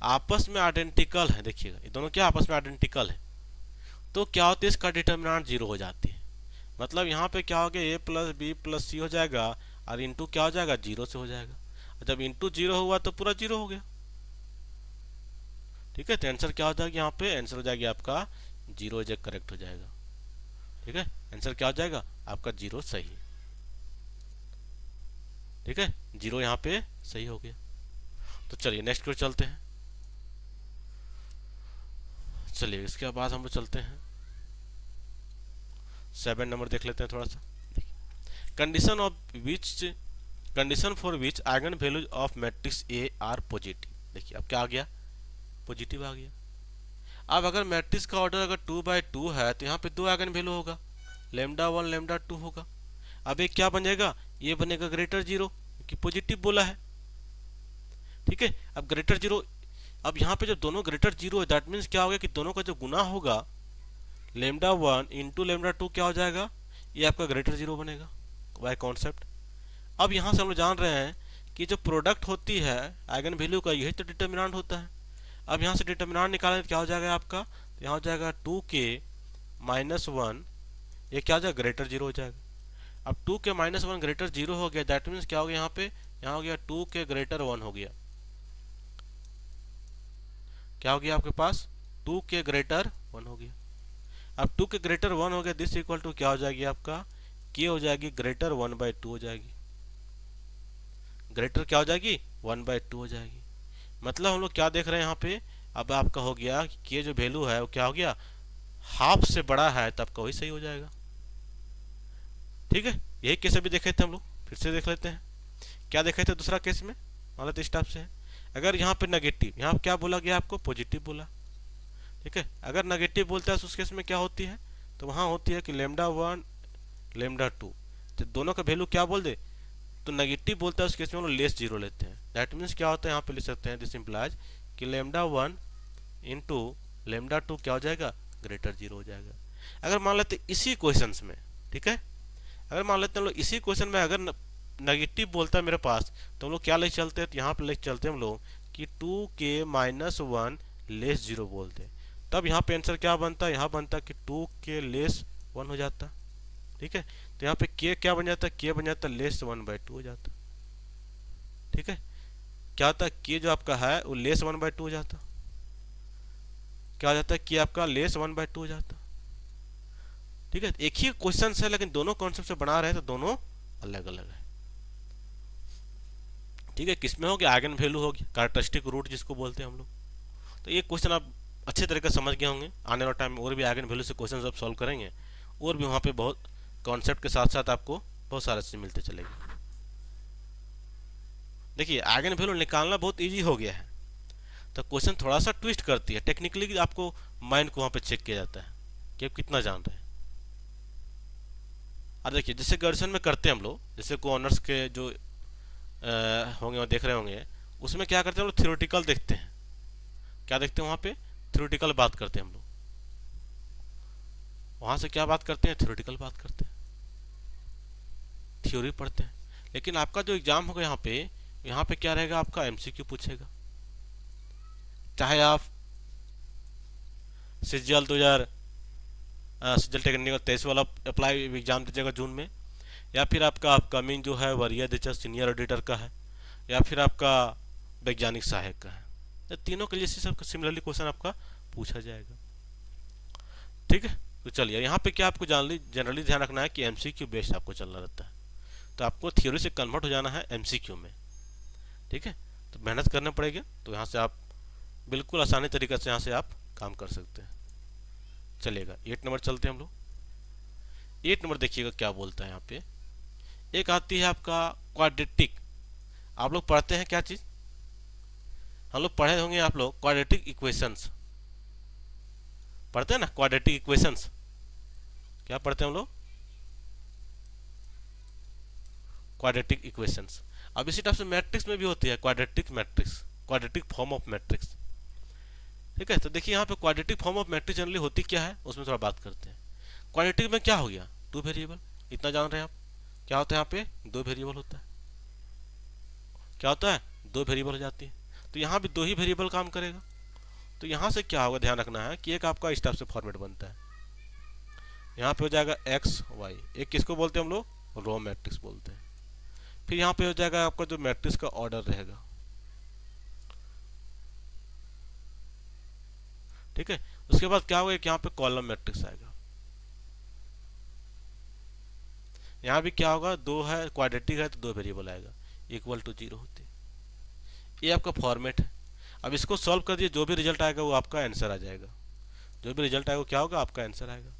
आपस में आइडेंटिकल है, देखिएगा ये दोनों क्या आपस में आइडेंटिकल है, तो क्या होता है इसका डिटर्मिनेंट 0 हो जाती है। मतलब यहाँ पे क्या हो गया, ए प्लस बी प्लस सी हो जाएगा और इंटू क्या हो जाएगा, 0 से हो जाएगा। जब इंटू 0 हुआ तो पूरा 0 हो गया। ठीक है, तो आंसर क्या हो जाएगा, यहाँ पे आंसर हो जाएगा आपका 0 जो करेक्ट हो जाएगा। ठीक है, आंसर क्या हो जाएगा आपका 0 सही। ठीक है, 0 यहाँ पे सही हो गया। तो चलिए नेक्स्ट क्वेश्चन चलते हैं। चलिए इसके बाद हम लोग चलते हैं 7 नंबर देख लेते हैं थोड़ा सा। Condition of which condition for which eigen values of matrix A R positive. देखिए अब क्या आ गया, पॉजिटिव आ गया। अब अगर मैट्रिक्स का ऑर्डर अगर 2/2 है तो यहाँ पे 2 आइगन वैल्यू होगा, लेमडा 1 लेमडा 2 होगा। अब ये क्या बनेगा, ये बनेगा ग्रेटर 0 क्योंकि पॉजिटिव बोला है। ठीक है, अब ग्रेटर 0, अब यहाँ पे जब दोनों ग्रेटर 0 है दैट मीन्स क्या होगा कि दोनों का जो गुना होगा लेमडा 1 इंटू लेमडा 2 क्या हो जाएगा, ये आपका ग्रेटर 0 बनेगा बाय कॉन्सेप्ट। अब यहाँ से हम लोग जान रहे हैं कि जो प्रोडक्ट होती है आइगन वैल्यू का यही तो डिटर्मिनेंट होता है। अब यहाँ से डिटर्मिनेंट निकालें तो क्या हो जाएगा आपका, तो यहाँ हो जाएगा 2k माइनस 1, ये क्या हो जाएगा ग्रेटर 0 हो जाएगा। अब 2k माइनस 1 ग्रेटर 0 हो गया दैट मीन्स क्या हो गया यहाँ पे, यहाँ हो गया 2k ग्रेटर 1 हो गया। क्या हो गया आपके पास, 2k ग्रेटर 1 हो गया। अब 2k ग्रेटर 1 हो गया, दिस इक्वल टू क्या हो जाएगी आपका, k हो जाएगी ग्रेटर 1/2 हो जाएगी। ग्रेटर क्या हो जाएगी 1/2 हो जाएगी। मतलब हम लोग क्या देख रहे हैं यहाँ पे, अब आपका हो गया कि k जो वैल्यू है वो क्या हो गया, हाफ से बड़ा है तब का वही सही हो जाएगा। ठीक है, यही केस अभी देखे थे हम लोग, फिर से देख लेते हैं। क्या देखे थे दूसरा केस में, मतलब इस टाइप से है। अगर यहाँ पे नेगेटिव, यहाँ क्या बोला गया आपको, पॉजिटिव बोला। ठीक है, अगर नेगेटिव बोलता है तो उस केस में क्या होती है, तो वहाँ होती है कि लेमडा 1 लेमडा 2, तो दोनों का वैल्यू क्या बोल दे, तो नेगेटिव बोलता है उस केस में हम लोग लेस 0 लेते हैं। दैट मीन्स क्या होता है, यहाँ पे लिख सकते हैं दिस इम्प्लाइज कि लेमडा 1 इंटू लेमडा 2 क्या हो जाएगा, ग्रेटर 0 हो जाएगा। अगर मान लेते इसी क्वेश्चन में, ठीक है, अगर मान लेते हैं हम लोग इसी क्वेश्चन में अगर नेगेटिव बोलता है मेरे पास, तो हम लोग क्या लेके चलते हैं, तो यहाँ पे लेके चलते हैं हम लोग कि 2k माइनस 1 लेस 0 बोलते हैं। तब यहाँ पे आंसर क्या बनता है, यहाँ बनता है कि 2k लेस 1 हो जाता। ठीक है, तो यहाँ पे k क्या बन जाता है, k बन जाता है लेस 1/2 हो जाता। ठीक है, क्या होता है k जो आपका है वो लेस 1/2 हो जाता। क्या हो जाता है, k आपका लेस 1/2 हो जाता। ठीक है, एक ही क्वेश्चन है लेकिन दोनों कॉन्सेप्ट से बना रहे हैं तो दोनों अलग अलग है। ठीक है, किसमें हो गया, आइगन वैल्यू हो गया, कैरेक्टरिस्टिक रूट जिसको बोलते हैं हम लोग। तो ये क्वेश्चन आप अच्छे तरीके से समझ गए होंगे। आने वाले टाइम में और भी आइगन वैल्यू से क्वेश्चन आप सॉल्व करेंगे और भी वहाँ पे बहुत कॉन्सेप्ट के साथ साथ आपको बहुत सारे चीज मिलते चलेगी। देखिए आइगन वैल्यू निकालना बहुत इजी हो गया है, तो क्वेश्चन थोड़ा सा ट्विस्ट करती है, टेक्निकली आपको माइंड को वहाँ पे चेक किया जाता है कि आप कितना जान रहे हैं। और देखिए जैसे ग्रेजुएशन में करते हैं हम लोग, जैसे को ऑनर्स के जो होंगे और देख रहे होंगे, उसमें क्या करते हैं हम लोग, थ्योरेटिकल देखते हैं। क्या देखते हैं वहाँ पे, थ्योरेटिकल बात करते हैं हम लोग। वहाँ से क्या बात करते हैं, थ्योरेटिकल बात करते हैं, थ्योरी पढ़ते हैं। लेकिन आपका जो एग्जाम होगा यहाँ पे क्या रहेगा, आपका एमसीक्यू पूछेगा। चाहे आप सीजीएल 2000 सीजीएल टेक्निकल 23 वाला अप्लाई एग्जाम दीजिएगा जून में, या फिर आपका अपकमिंग जो है वरीय दिचर सीनियर ऑडिटर का है, या फिर आपका वैज्ञानिक सहायक का है, तो तीनों के लिए सब सिमिलरली क्वेश्चन आपका पूछा जाएगा। ठीक है, तो चलिए यहाँ पे क्या आपको जनरली ध्यान रखना है कि एमसीक्यू बेस्ड आपको चलना रहता है, तो आपको थ्योरी से कन्वर्ट हो जाना है एमसीक्यू में। ठीक है, तो मेहनत करना पड़ेगी, तो यहाँ से आप बिल्कुल आसानी तरीके से यहाँ से आप काम कर सकते हैं। चलिएगा 8 नंबर चलते हैं हम लोग। 8 नंबर देखिएगा क्या बोलता है यहाँ पे, एक आती है आपका क्वाड्रेटिक। आप लोग पढ़ते हैं क्या चीज़, हम लोग पढ़े होंगे आप लोग क्वाड्रेटिक इक्वेशंस पढ़ते हैं ना, क्वाड्रेटिक इक्वेशंस क्या पढ़ते हैं हम लोग, क्वाड्रेटिक इक्वेशंस। अब इसी टाइप से मैट्रिक्स में भी होती है quadratic matrix, quadratic form of matrix. ठीक है, तो देखिए यहाँ पे quadratic form of matrix generally होती क्या है उसमें थोड़ा बात करते हैं। क्वाड्रेटिक में क्या हो गया, टू वेरिएबल, इतना जान रहे हैं आप। क्या होता है यहाँ पे, दो वेरिएबल होता है। क्या होता है, दो वेरिएबल हो जाती है। तो यहाँ भी दो ही वेरिएबल काम करेगा। तो यहाँ से क्या होगा, ध्यान रखना है कि एक आपका इस टाइप से फॉर्मेट बनता है। यहाँ पे हो जाएगा एक्स वाई, एक किसको बोलते हैं हम लोग, रो मैट्रिक्स बोलते हैं। फिर यहाँ पे हो जाएगा आपका जो मैट्रिक्स का ऑर्डर रहेगा। ठीक है, उसके बाद क्या होगा कि यहाँ पे कॉलम मैट्रिक्स आएगा। यहाँ भी क्या होगा, दो है क्वाड्रेटिक है तो दो वेरिएबल आएगा, इक्वल टू 0 होती है। ये आपका फॉर्मेट है। अब इसको सॉल्व कर दिए, जो भी रिजल्ट आएगा वो आपका आंसर आ जाएगा। जो भी रिजल्ट आएगा वो क्या होगा, आपका आंसर आएगा।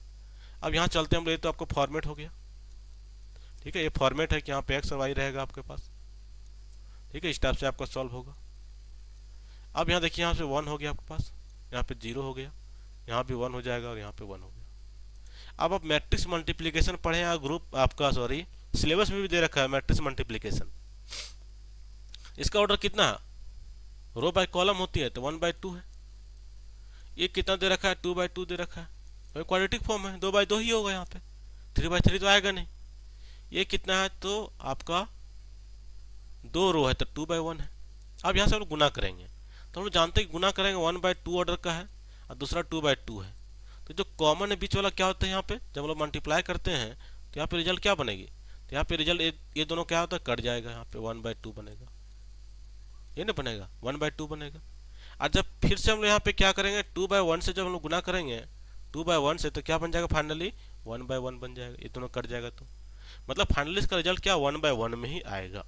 अब यहाँ चलते हैं हम लोग, ये तो आपका फॉर्मेट हो गया। ठीक है, ये फॉर्मेट है कि यहाँ पे एक्स और वाई रहेगा आपके पास। ठीक है, इस टाइप से आपका सॉल्व होगा। अब यहाँ देखिए, यहाँ से 1 हो गया आपके पास, यहाँ पे 0 हो गया, यहाँ भी 1 हो जाएगा और यहाँ पे 1 हो गया। अब आप मैट्रिक्स मल्टीप्लिकेशन पढ़े या ग्रुप आपका, सॉरी सिलेबस में भी दे रखा है मैट्रिक्स मल्टीप्लिकेशन। इसका ऑर्डर कितना है, रो बाय कॉलम होती है तो 1/2 है। ये कितना दे रखा है, 2/2 दे रखा है, तो क्वाड्रेटिक फॉर्म है, 2/2 ही होगा। यहाँ पे 3/3 तो आएगा नहीं। ये कितना है, तो आपका दो रो है तो 2/1 है। अब यहाँ से हम लोग गुना करेंगे, तो हम लोग जानते हैं कि गुना करेंगे 1/2 ऑर्डर का है और दूसरा 2/2 है। तो जो कॉमन है बीच वाला क्या होता है, यहाँ पे जब हम लोग मल्टीप्लाई करते हैं तो यहाँ पे रिजल्ट क्या बनेगी, तो यहाँ पे रिजल्ट ये दोनों क्या होता है, कट जाएगा, यहाँ पे 1/2 बनेगा। ये नहीं बनेगा, 1/2 बनेगा। और जब फिर से हम लोग यहाँ पे क्या करेंगे, 2/1 से जब हम लोग गुना करेंगे 2/1 से, तो क्या बन जाएगा फाइनली, 1/1 बन जाएगा। ये दोनों कट जाएगा, तो मतलब फाइनली इसका रिजल्ट क्या 1/1 में ही आएगा।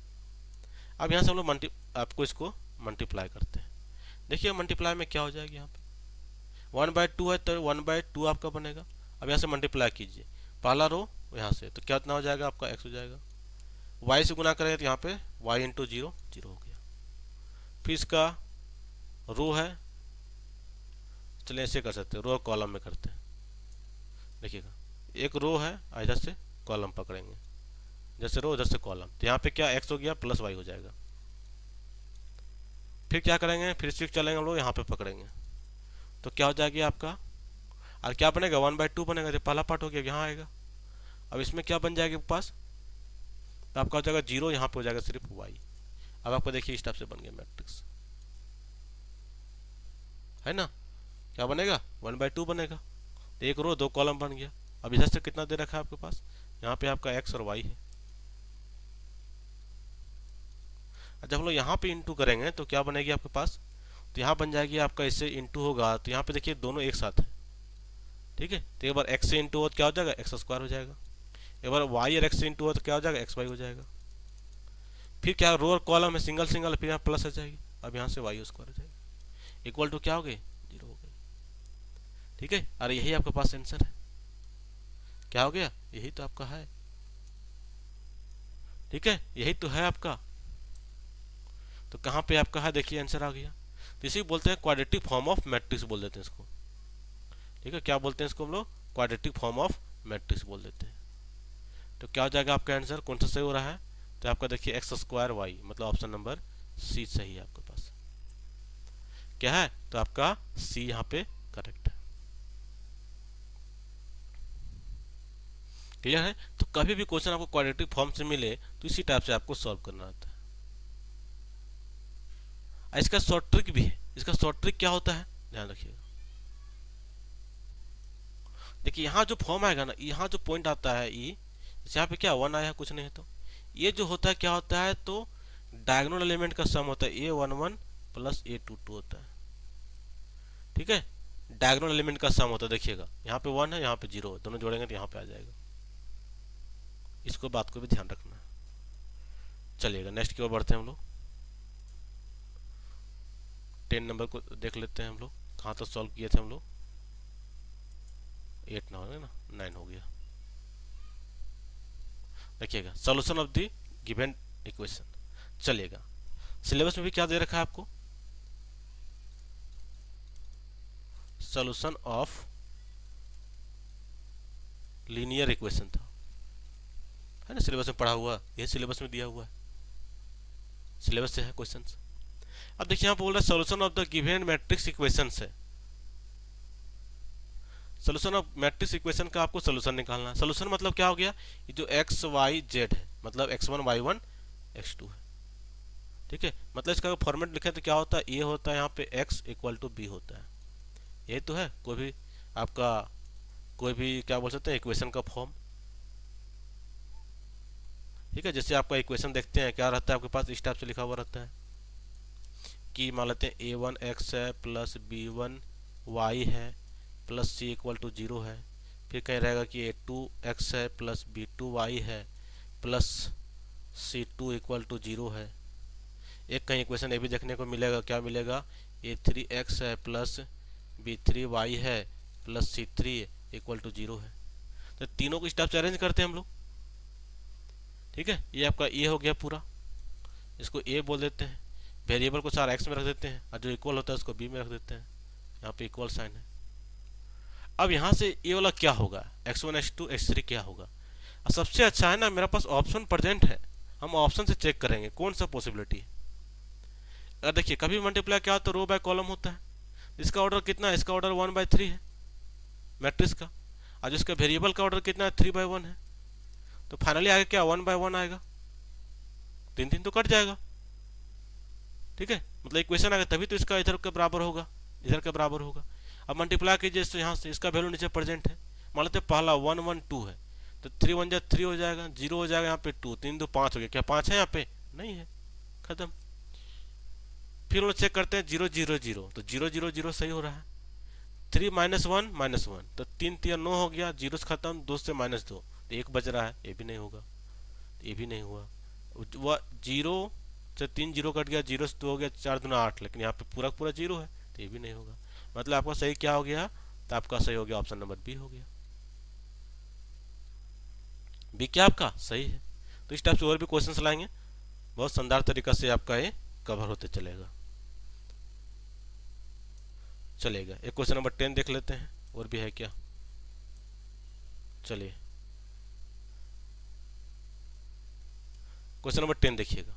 अब यहाँ से हम लोग आपको इसको मल्टीप्लाई करते हैं। देखिए मल्टीप्लाई में क्या हो जाएगा, यहाँ पे 1/2 है तो 1/2 आपका बनेगा। अब यहाँ से मल्टीप्लाई कीजिए, पहला रो यहाँ से, तो क्या इतना हो जाएगा आपका x हो जाएगा। y से गुना करेंगे तो यहाँ पे y इंटू 0 0 हो गया। फिर इसका रो है, चलिए ऐसे कर सकते हैं, रो कॉलम में करते हैं। देखिएगा एक रो है, इधर से कॉलम पकड़ेंगे, जैसे रो उधर से कॉलम, तो यहाँ पे क्या x हो गया प्लस y हो जाएगा। फिर क्या करेंगे, फिर से चलेंगे हम लोग, यहाँ पे पकड़ेंगे तो क्या हो जाएगी आपका, और क्या बनेगा 1/2 बनेगा। तो पहला पार्ट हो गया, यहाँ आएगा। अब इसमें क्या बन जाएगा पास, तो आपका हो जाएगा 0, यहाँ पे हो जाएगा सिर्फ y। अब आपको देखिए इस टाइप से बन गया मैट्रिक्स, है ना। क्या बनेगा, 1/2 बनेगा, तो एक रो दो कॉलम बन गया। अब इधर से कितना दे रखा है आपके पास, यहाँ पे आपका x और y है। जब हम लोग यहाँ पे इंटू करेंगे तो क्या बनेगी आपके पास, तो यहाँ बन जाएगी आपका, इससे इंटू होगा तो यहाँ पे देखिए दोनों एक साथ है। ठीक है, तो एक बार x से इंटू हो तो क्या हो जाएगा, x² हो जाएगा। एक बार y और x से इंटू हो तो क्या हो जाएगा, xy हो जाएगा। फिर क्या, रो और कॉलम है सिंगल सिंगल, फिर यहाँ प्लस आ जाएगी। अब यहाँ से y² हो जाएगी, इक्वल टू क्या हो गई, 0 हो गई। ठीक है, अरे यही आपके पास आंसर है। क्या हो गया, यही तो आपका है। ठीक है, यही तो है आपका। तो कहाँ पे आपका है, देखिए आंसर आ गया। तो इसी बोलते हैं क्वाड्रेटिक फॉर्म ऑफ मैट्रिक्स बोल देते हैं इसको। ठीक है, क्या बोलते हैं इसको हम लोग, क्वाड्रेटिक फॉर्म ऑफ मैट्रिक्स बोल देते हैं। तो क्या हो जाएगा आपका आंसर, कौन सा सही हो रहा है, तो आपका देखिए x²y, मतलब ऑप्शन नंबर सी सही है आपके पास। क्या है, तो आपका सी यहाँ पे करेक्ट है। क्लियर है। तो कभी भी क्वेश्चन आपको क्वाड्रेटिक फॉर्म से मिले तो इसी टाइप से आपको सॉल्व करना होता है। इसका शॉर्ट ट्रिक भी है। इसका शॉर्ट ट्रिक क्या होता है, ध्यान रखिएगा। देखिए यहाँ जो फॉर्म आएगा ना, यहाँ जो पॉइंट आता है ई, यहाँ पे क्या 1 आया, कुछ नहीं है, तो ये जो होता है क्या होता है, तो डायगोनल एलिमेंट का सम होता है, A11 प्लस A22 होता है। ठीक है, डायगोनल एलिमेंट का सम होता है। देखिएगा यहाँ पे 1 है, यहाँ पे 0 है, दोनों जोड़ेंगे तो यहाँ पे आ जाएगा। इसको बात को भी ध्यान रखना है। चलिएगा नेक्स्ट की ओर बढ़ते हैं हम लोग। 10 नंबर को देख लेते हैं हम लोग, कहाँ तक सॉल्व किए थे हम लोग। 8 ना हो गया ना, 9 हो गया। देखिएगा solution of the given equation. चलिएगा सिलेबस में भी क्या दे रखा है आपको, सॉल्यूशन ऑफ लीनियर इक्वेशन था। है ना, सिलेबस में पढ़ा हुआ, ये सिलेबस में दिया हुआ है, सिलेबस से है क्वेश्चन। अब देखिए यहाँ पे बोल रहा है solution of the given matrix equation है। सोल्यूशन ऑफ मैट्रिक्स इक्वेशन का आपको सोल्यूशन निकालना है। सोल्यूशन मतलब क्या हो गया, ये जो एक्स वाई जेड है, मतलब x1 y1 x2 है। ठीक है, मतलब इसका फॉर्मेट लिखे तो क्या होता है, ये होता है यहाँ पे x इक्वल टू बी होता है। यही तो है कोई भी आपका, कोई भी क्या बोल सकते हैं इक्वेशन का फॉर्म। ठीक है, जैसे आपका इक्वेशन देखते हैं क्या रहता है आपके पास, इस टाइप से लिखा हुआ रहता है कि मान लेते हैं a1 x है प्लस b1 y है प्लस c इक्वल टू 0 है। फिर कहीं रहेगा कि a2 x है प्लस b2 y है प्लस c2 इक्वल टू 0 है। एक कहीं इक्वेशन ये भी देखने को मिलेगा, क्या मिलेगा, a3 x है प्लस b3 y है प्लस c3 इक्वल टू 0 है। तो तीनों को इस टाइप से अरेंज करते हैं हम लोग। ठीक है, ये आपका ए हो गया पूरा, इसको ए बोल देते हैं। वेरिएबल को सारा एक्स में रख देते हैं और जो इक्वल होता है उसको बी में रख देते हैं। यहाँ पे इक्वल साइन है। अब यहाँ से ये वाला क्या होगा, x1 x2 x3 क्या होगा। सबसे अच्छा है ना, मेरे पास ऑप्शन प्रेजेंट है, हम ऑप्शन से चेक करेंगे कौन सा पॉसिबिलिटी है। अगर देखिए कभी मल्टीप्लाई क्या होता है, रो बाय कॉलम होता है। इसका ऑर्डर कितना है, इसका ऑर्डर 1/3 है मैट्रिक्स का, और जिसका वेरिएबल का ऑर्डर कितना है 3/1 है। तो फाइनली आगे क्या 1/1 आएगा, 3 तो कट जाएगा। ठीक है, मतलब इक्वेशन आएगा तभी तो इसका इधर के बराबर होगा, इधर के बराबर होगा। अब मल्टीप्लाई कीजिए तो यहाँ से इसका वैल्यू नीचे प्रेजेंट है। मान लेते पहला 1 1 2 है, तो 3 1 3 हो जाएगा, 0 हो जाएगा यहाँ पे 2, 3 2 5 हो गया। क्या 5 है यहाँ पे, नहीं है, खत्म। फिर वो चेक करते हैं 0 0 0, तो 0 0 0 सही हो रहा है। 3 -1 तो 3 3 9 हो गया, 0 से खत्म, 2 से -2 तो 1 बच रहा है, ये भी नहीं होगा, ये भी नहीं हुआ। वह 0 से 3 0 कट गया, 0 से 2 हो गया, 4 दूना 8, लेकिन यहाँ पे पूरा पूरा 0 है, तो ये भी नहीं होगा। मतलब आपका सही क्या हो गया, तो आपका सही हो गया ऑप्शन नंबर बी हो गया। बी क्या आपका सही है। तो इस टाइप से और भी क्वेश्चन लाएंगे, बहुत शानदार तरीका से आपका ये कवर होते चलेगा। चलेगा, एक क्वेश्चन नंबर 10 देख लेते हैं, और भी है क्या। चलिए क्वेश्चन नंबर 10 देखिएगा।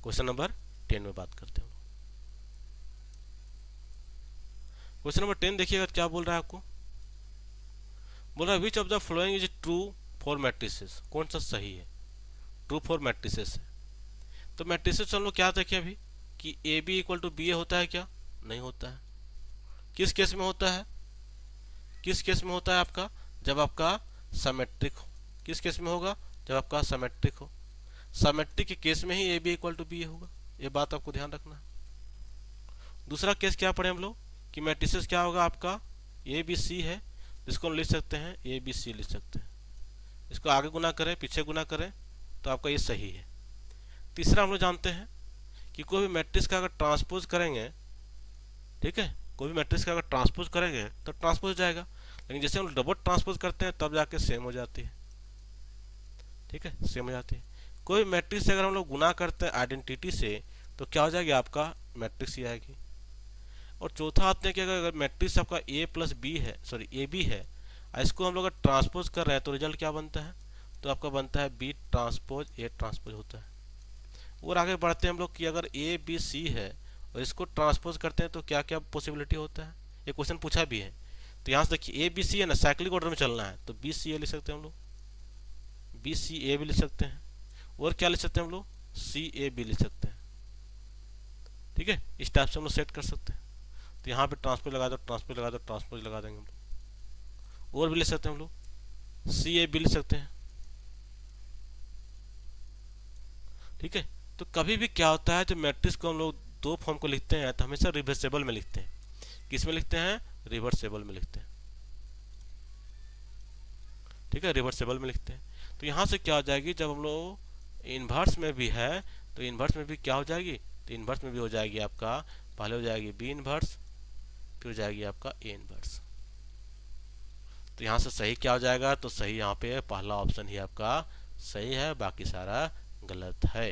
क्वेश्चन नंबर 10 में बात करते हैं। क्वेश्चन नंबर 10 देखिएगा क्या बोल रहा है आपको। बोल रहा है which of the following is true for matrices, कौन सा सही है, ट्रू फॉर मैट्रिसेस है। तो मैट्रिसेस हम लोग क्या देखे अभी कि A B equal to B A होता है क्या, नहीं होता है। किस केस में होता है, किस केस में होता है आपका, जब आपका सिमेट्रिक हो। किस केस में होगा, जब आपका सिमेट्रिक हो। सिमेट्रिक के केस में ही A B equal to B A होगा, ये बात आपको ध्यान रखना है। दूसरा केस क्या पढ़े हम लोग कि मैट्रिसेस क्या होगा आपका, ए बी सी है, इसको हम लिख सकते हैं ए बी सी लिख सकते हैं। इसको आगे गुना करें पीछे गुना करें तो आपका ये सही है। तीसरा हम लोग जानते हैं कि कोई भी मैट्रिक्स का अगर ट्रांसपोज करेंगे, ठीक है, कोई भी मैट्रिक्स का अगर ट्रांसपोज करेंगे तो ट्रांसपोज हो जाएगा, लेकिन जैसे हम डबल ट्रांसपोज करते हैं तब जाके सेम हो जाती है। ठीक है, सेम हो जाती है। कोई मैट्रिक्स से अगर हम लोग गुना करते हैं आइडेंटिटी से तो क्या हो जाएगी, आपका मैट्रिक्स ही आएगी। और चौथा आते हैं कि अगर मैट्रिक्स आपका ए प्लस बी है, सॉरी ए बी है, इसको हम लोग अगर ट्रांसपोज कर रहे हैं तो रिजल्ट क्या बनता है, तो आपका बनता है बी ट्रांसपोज ए ट्रांसपोज होता है। और आगे बढ़ते हैं हम लोग कि अगर ए बी सी है और इसको ट्रांसपोज करते हैं तो क्या क्या पॉसिबिलिटी होता है, ये क्वेश्चन पूछा भी है। तो यहाँ से देखिए ए बी सी है ना, साइक्लिक ऑर्डर में चलना है, तो बी सी ए लिख सकते हैं हम लोग, बी सी ए भी लिख सकते हैं। और क्या लिख सकते हैं हम लोग, सी ए बी लिख सकते हैं। ठीक है, इस टाइप से हम लोग सेट कर सकते हैं। तो यहाँ पे ट्रांसपोज लगा दो, ट्रांसपोज लगा दो, ट्रांसपोज लगा देंगे हम लोग। और भी लिख सकते हैं हम लोग, सी ए बी लिख सकते हैं। ठीक है, तो कभी भी क्या होता है जब मैट्रिक्स को हम लोग दो फॉर्म को लिखते हैं तो हमेशा रिवर्सेबल में लिखते हैं। किस में लिखते हैं, रिवर्सेबल में लिखते हैं। ठीक है, रिवर्सेबल में लिखते हैं। तो यहाँ से क्या हो जाएगी, जब हम लोग इन्वर्स में भी है तो इन्वर्स में भी क्या हो जाएगी, तो इन्वर्स में भी हो जाएगी आपका, पहले हो जाएगी बी इन्वर्स, फिर हो जाएगी आपका ए इन्वर्स। तो यहाँ से सही क्या हो जाएगा, तो सही यहाँ पे पहला ऑप्शन ही आपका सही है, बाकी सारा गलत है।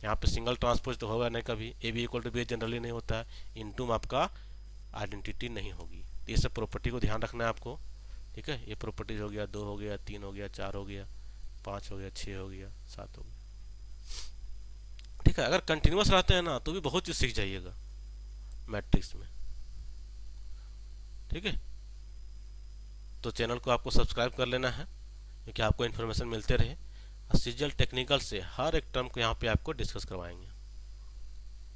यहाँ पे सिंगल ट्रांसपोज तो होगा नहीं कभी, A B equal to B generally नहीं होता है, इनटू में आपका आइडेंटिटी नहीं होगी। तो ये सब प्रॉपर्टी को ध्यान रखना है आपको। ठीक है, ये प्रॉपर्टीज हो गया, 2 हो गया, 3 हो गया, 4 हो गया, 5 हो गया, 6 हो गया, 7 हो गया। ठीक है, अगर कंटिन्यूस रहते हैं ना तो भी बहुत चीज़ सीख जाइएगा मैट्रिक्स में। ठीक है, तो चैनल को आपको सब्सक्राइब कर लेना है क्योंकि आपको इन्फॉर्मेशन मिलते रहे। सीजीएल टेक्निकल से हर एक टर्म को यहाँ पे आपको डिस्कस करवाएंगे।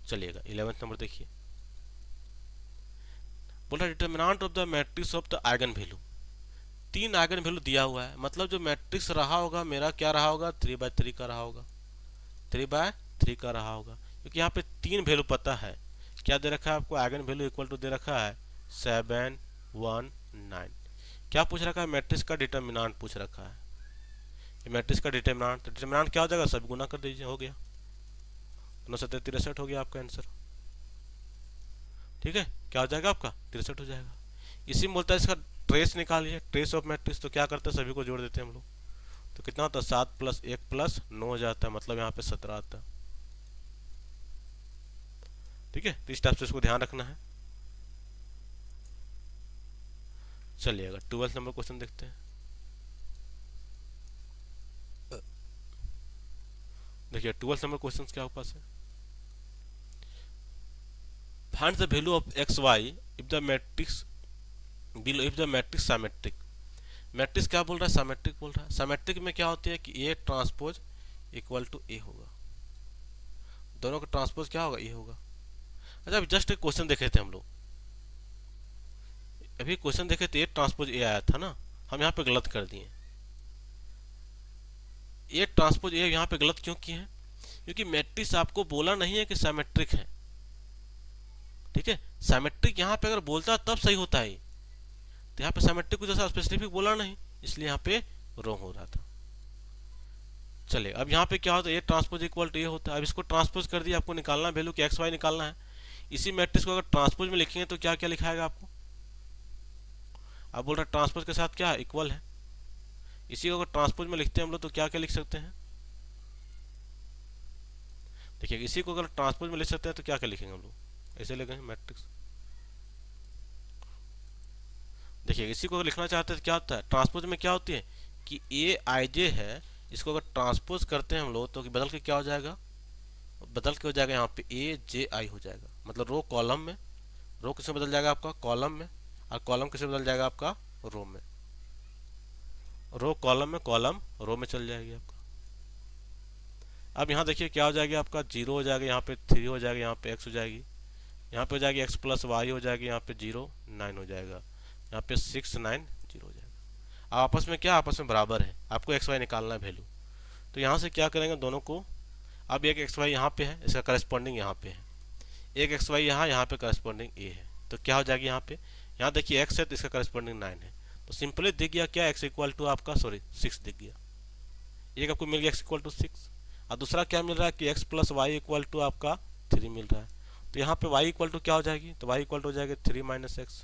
चलिएगा 11th नंबर देखिए, बोला determinant of the matrix of the eigen value. 3 eigen value दिया हुआ है, मतलब जो मैट्रिक्स रहा होगा मेरा क्या रहा होगा, 3/3 का रहा होगा, 3/3 का रहा होगा, क्योंकि यहाँ पे 3 वैल्यू पता है। क्या दे रखा है आपको, आइगन वैल्यू इक्वल टू दे रखा है 7 1 9। क्या पूछ रखा है, मैट्रिक्स का डिटर्मिनेंट पूछ रखा है। मैट्रिक्स का डिटर्मिनेंट क्या हो जाएगा, सब गुना कर दीजिए, हो गया 9 हो गया आपका आंसर। ठीक है, क्या हो जाएगा आपका 63 हो जाएगा। इसी में बोलता है इसका ट्रेस निकालिए, ट्रेस ऑफ मैट्रिक्स। तो क्या करते हैं, सभी को जोड़ देते हैं हम लोग, तो कितना होता है 7 + 1 + 9 हो जाता है, मतलब यहाँ पे 17 आता है। ठीक है, तो इस टाइप से इसको ध्यान रखना है। चलिएगा 12th नंबर क्वेश्चन देखते हैं। देखिए 12th नंबर क्वेश्चन क्या पास है, find the value of x y if the matrix below if the matrix symmetric. Matrix क्या बोल रहा है, सिमेट्रिक बोल रहा है। सिमेट्रिक में क्या होती है कि ए ट्रांसपोज इक्वल टू ए होगा, दोनों का ट्रांसपोज क्या होगा, ए होगा। अच्छा, अभी जस्ट एक क्वेश्चन देखे थे हम लोग, अभी क्वेश्चन देखे थे, ए ट्रांसपोज ए आया था ना, हम यहाँ पे गलत कर दिए। ए ट्रांसपोज ए यहाँ पे गलत क्यों किए हैं, क्योंकि मैट्रिक्स आपको बोला नहीं है कि सिमेट्रिक है। ठीक है, सिमेट्रिक यहाँ पे अगर बोलता तब सही होता है, तो यहाँ पे सिमेट्रिक को जैसा स्पेसिफिक बोला नहीं, इसलिए यहाँ पे रॉन्ग हो रहा था। चलिए अब यहाँ पे क्या होता है, ए ट्रांसपोज इक्वल टू ए होता है। अब इसको ट्रांसपोज कर दिया, आपको निकालना है वैल्यू कि एक्स वाई निकालना है। इसी मैट्रिक्स को अगर ट्रांसपोज में लिखेंगे तो क्या क्या लिखाएगा आपको, आप बोल रहे हैं ट्रांसपोज के साथ क्या इक्वल है। इसी को अगर ट्रांसपोज में लिखते हैं हम लोग तो क्या क्या लिख सकते हैं, देखिए इसी को अगर ट्रांसपोज में लिख सकते हैं तो क्या क्या लिखेंगे हम लोग, ऐसे लिखेंगे मैट्रिक्स। देखिए इसी को अगर लिखना चाहते हैं तो क्या होता है, ट्रांसपोज में क्या होती है कि ए आई जे है, इसको अगर ट्रांसपोज करते हैं हम लोग तो बदल के क्या हो जाएगा, बदल के हो जाएगा यहाँ पे ए जे आई हो जाएगा। मतलब रो कॉलम में, रो किसमें बदल जाएगा आपका, कॉलम में, और कॉलम किसमें बदल जाएगा आपका, रो में। रो कॉलम में, कॉलम रो में चल जाएगी आपका। अब यहाँ देखिए क्या हो जाएगा आपका, 0 हो जाएगा, यहाँ पे 3 हो जाएगा, यहाँ पे x हो जाएगी, यहाँ पे हो जाएगी x + y हो जाएगी, यहाँ पे 0 9 हो जाएगा, यहाँ पे 6 9 0 हो जाएगा। अब आपस में क्या, आपस में बराबर है, आपको एक्स वाई निकालना है वैल्यू। तो यहाँ से क्या करेंगे दोनों को, अब एक एक्स वाई यहाँ पे है, इसका करस्पॉन्डिंग यहाँ पे है, एक एक्स वाई यहाँ पे करस्पॉन्डिंग ए है, तो क्या हो जाएगी यहाँ पे, यहाँ देखिए x है तो इसका करस्पॉन्डिंग 9 है, तो सिंपली दिख गया क्या, x इक्वल टू आपका 6 दिख गया। एक आपको मिल गया x इक्वल टू 6, और दूसरा क्या मिल रहा है कि x + y इक्वल टू आपका 3 मिल रहा है। तो यहाँ पे y इक्वल टू क्या हो जाएगी, तो y इक्वल टू हो जाएगा 3 - x,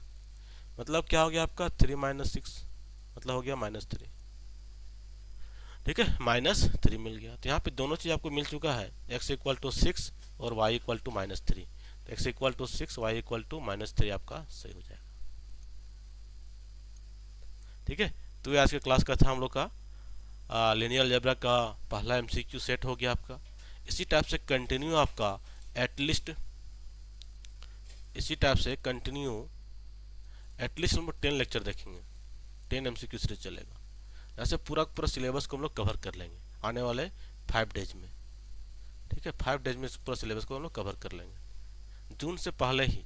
मतलब क्या हो गया आपका 3 - 6, मतलब हो गया -3। ठीक है, -3 मिल गया। तो यहाँ पे दोनों चीज़ आपको मिल चुका है, x इक्वल टू 6 और y इक्वल टू -3। तो x equal to 6, y equal to -3 आपका सही हो जाएगा। ठीक है, तो ये आज के क्लास का था हम लोग का लिनियर अलजेब्रा का पहला MCQ सेट हो गया आपका। इसी टाइप से कंटिन्यू आपका एटलीस्ट, इसी टाइप से कंटिन्यू एटलीस्ट हम लोग 10 लेक्चर देखेंगे, 10 MCQ सीरीज चलेगा। ऐसे पूरा पूरा सिलेबस को हम लोग कवर कर लेंगे आने वाले 5 डेज में। ठीक है, 5 डेज में पूरा सिलेबस को हम लोग कवर कर लेंगे। जून से पहले ही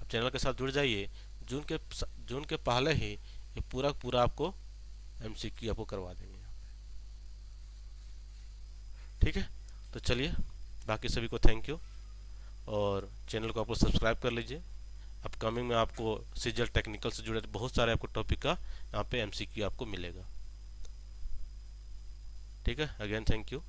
आप चैनल के साथ जुड़ जाइए, जून के पहले ही ये पूरा पूरा आपको MCQ आपको करवा देंगे यहाँ पे। ठीक है, तो चलिए बाकी सभी को थैंक यू, और चैनल को आपको सब्सक्राइब कर लीजिए। अपकमिंग में आपको सीजीएल टेक्निकल से जुड़े बहुत सारे आपको टॉपिक का यहाँ पे MCQ आपको मिलेगा। ठीक है, अगेन थैंक यू।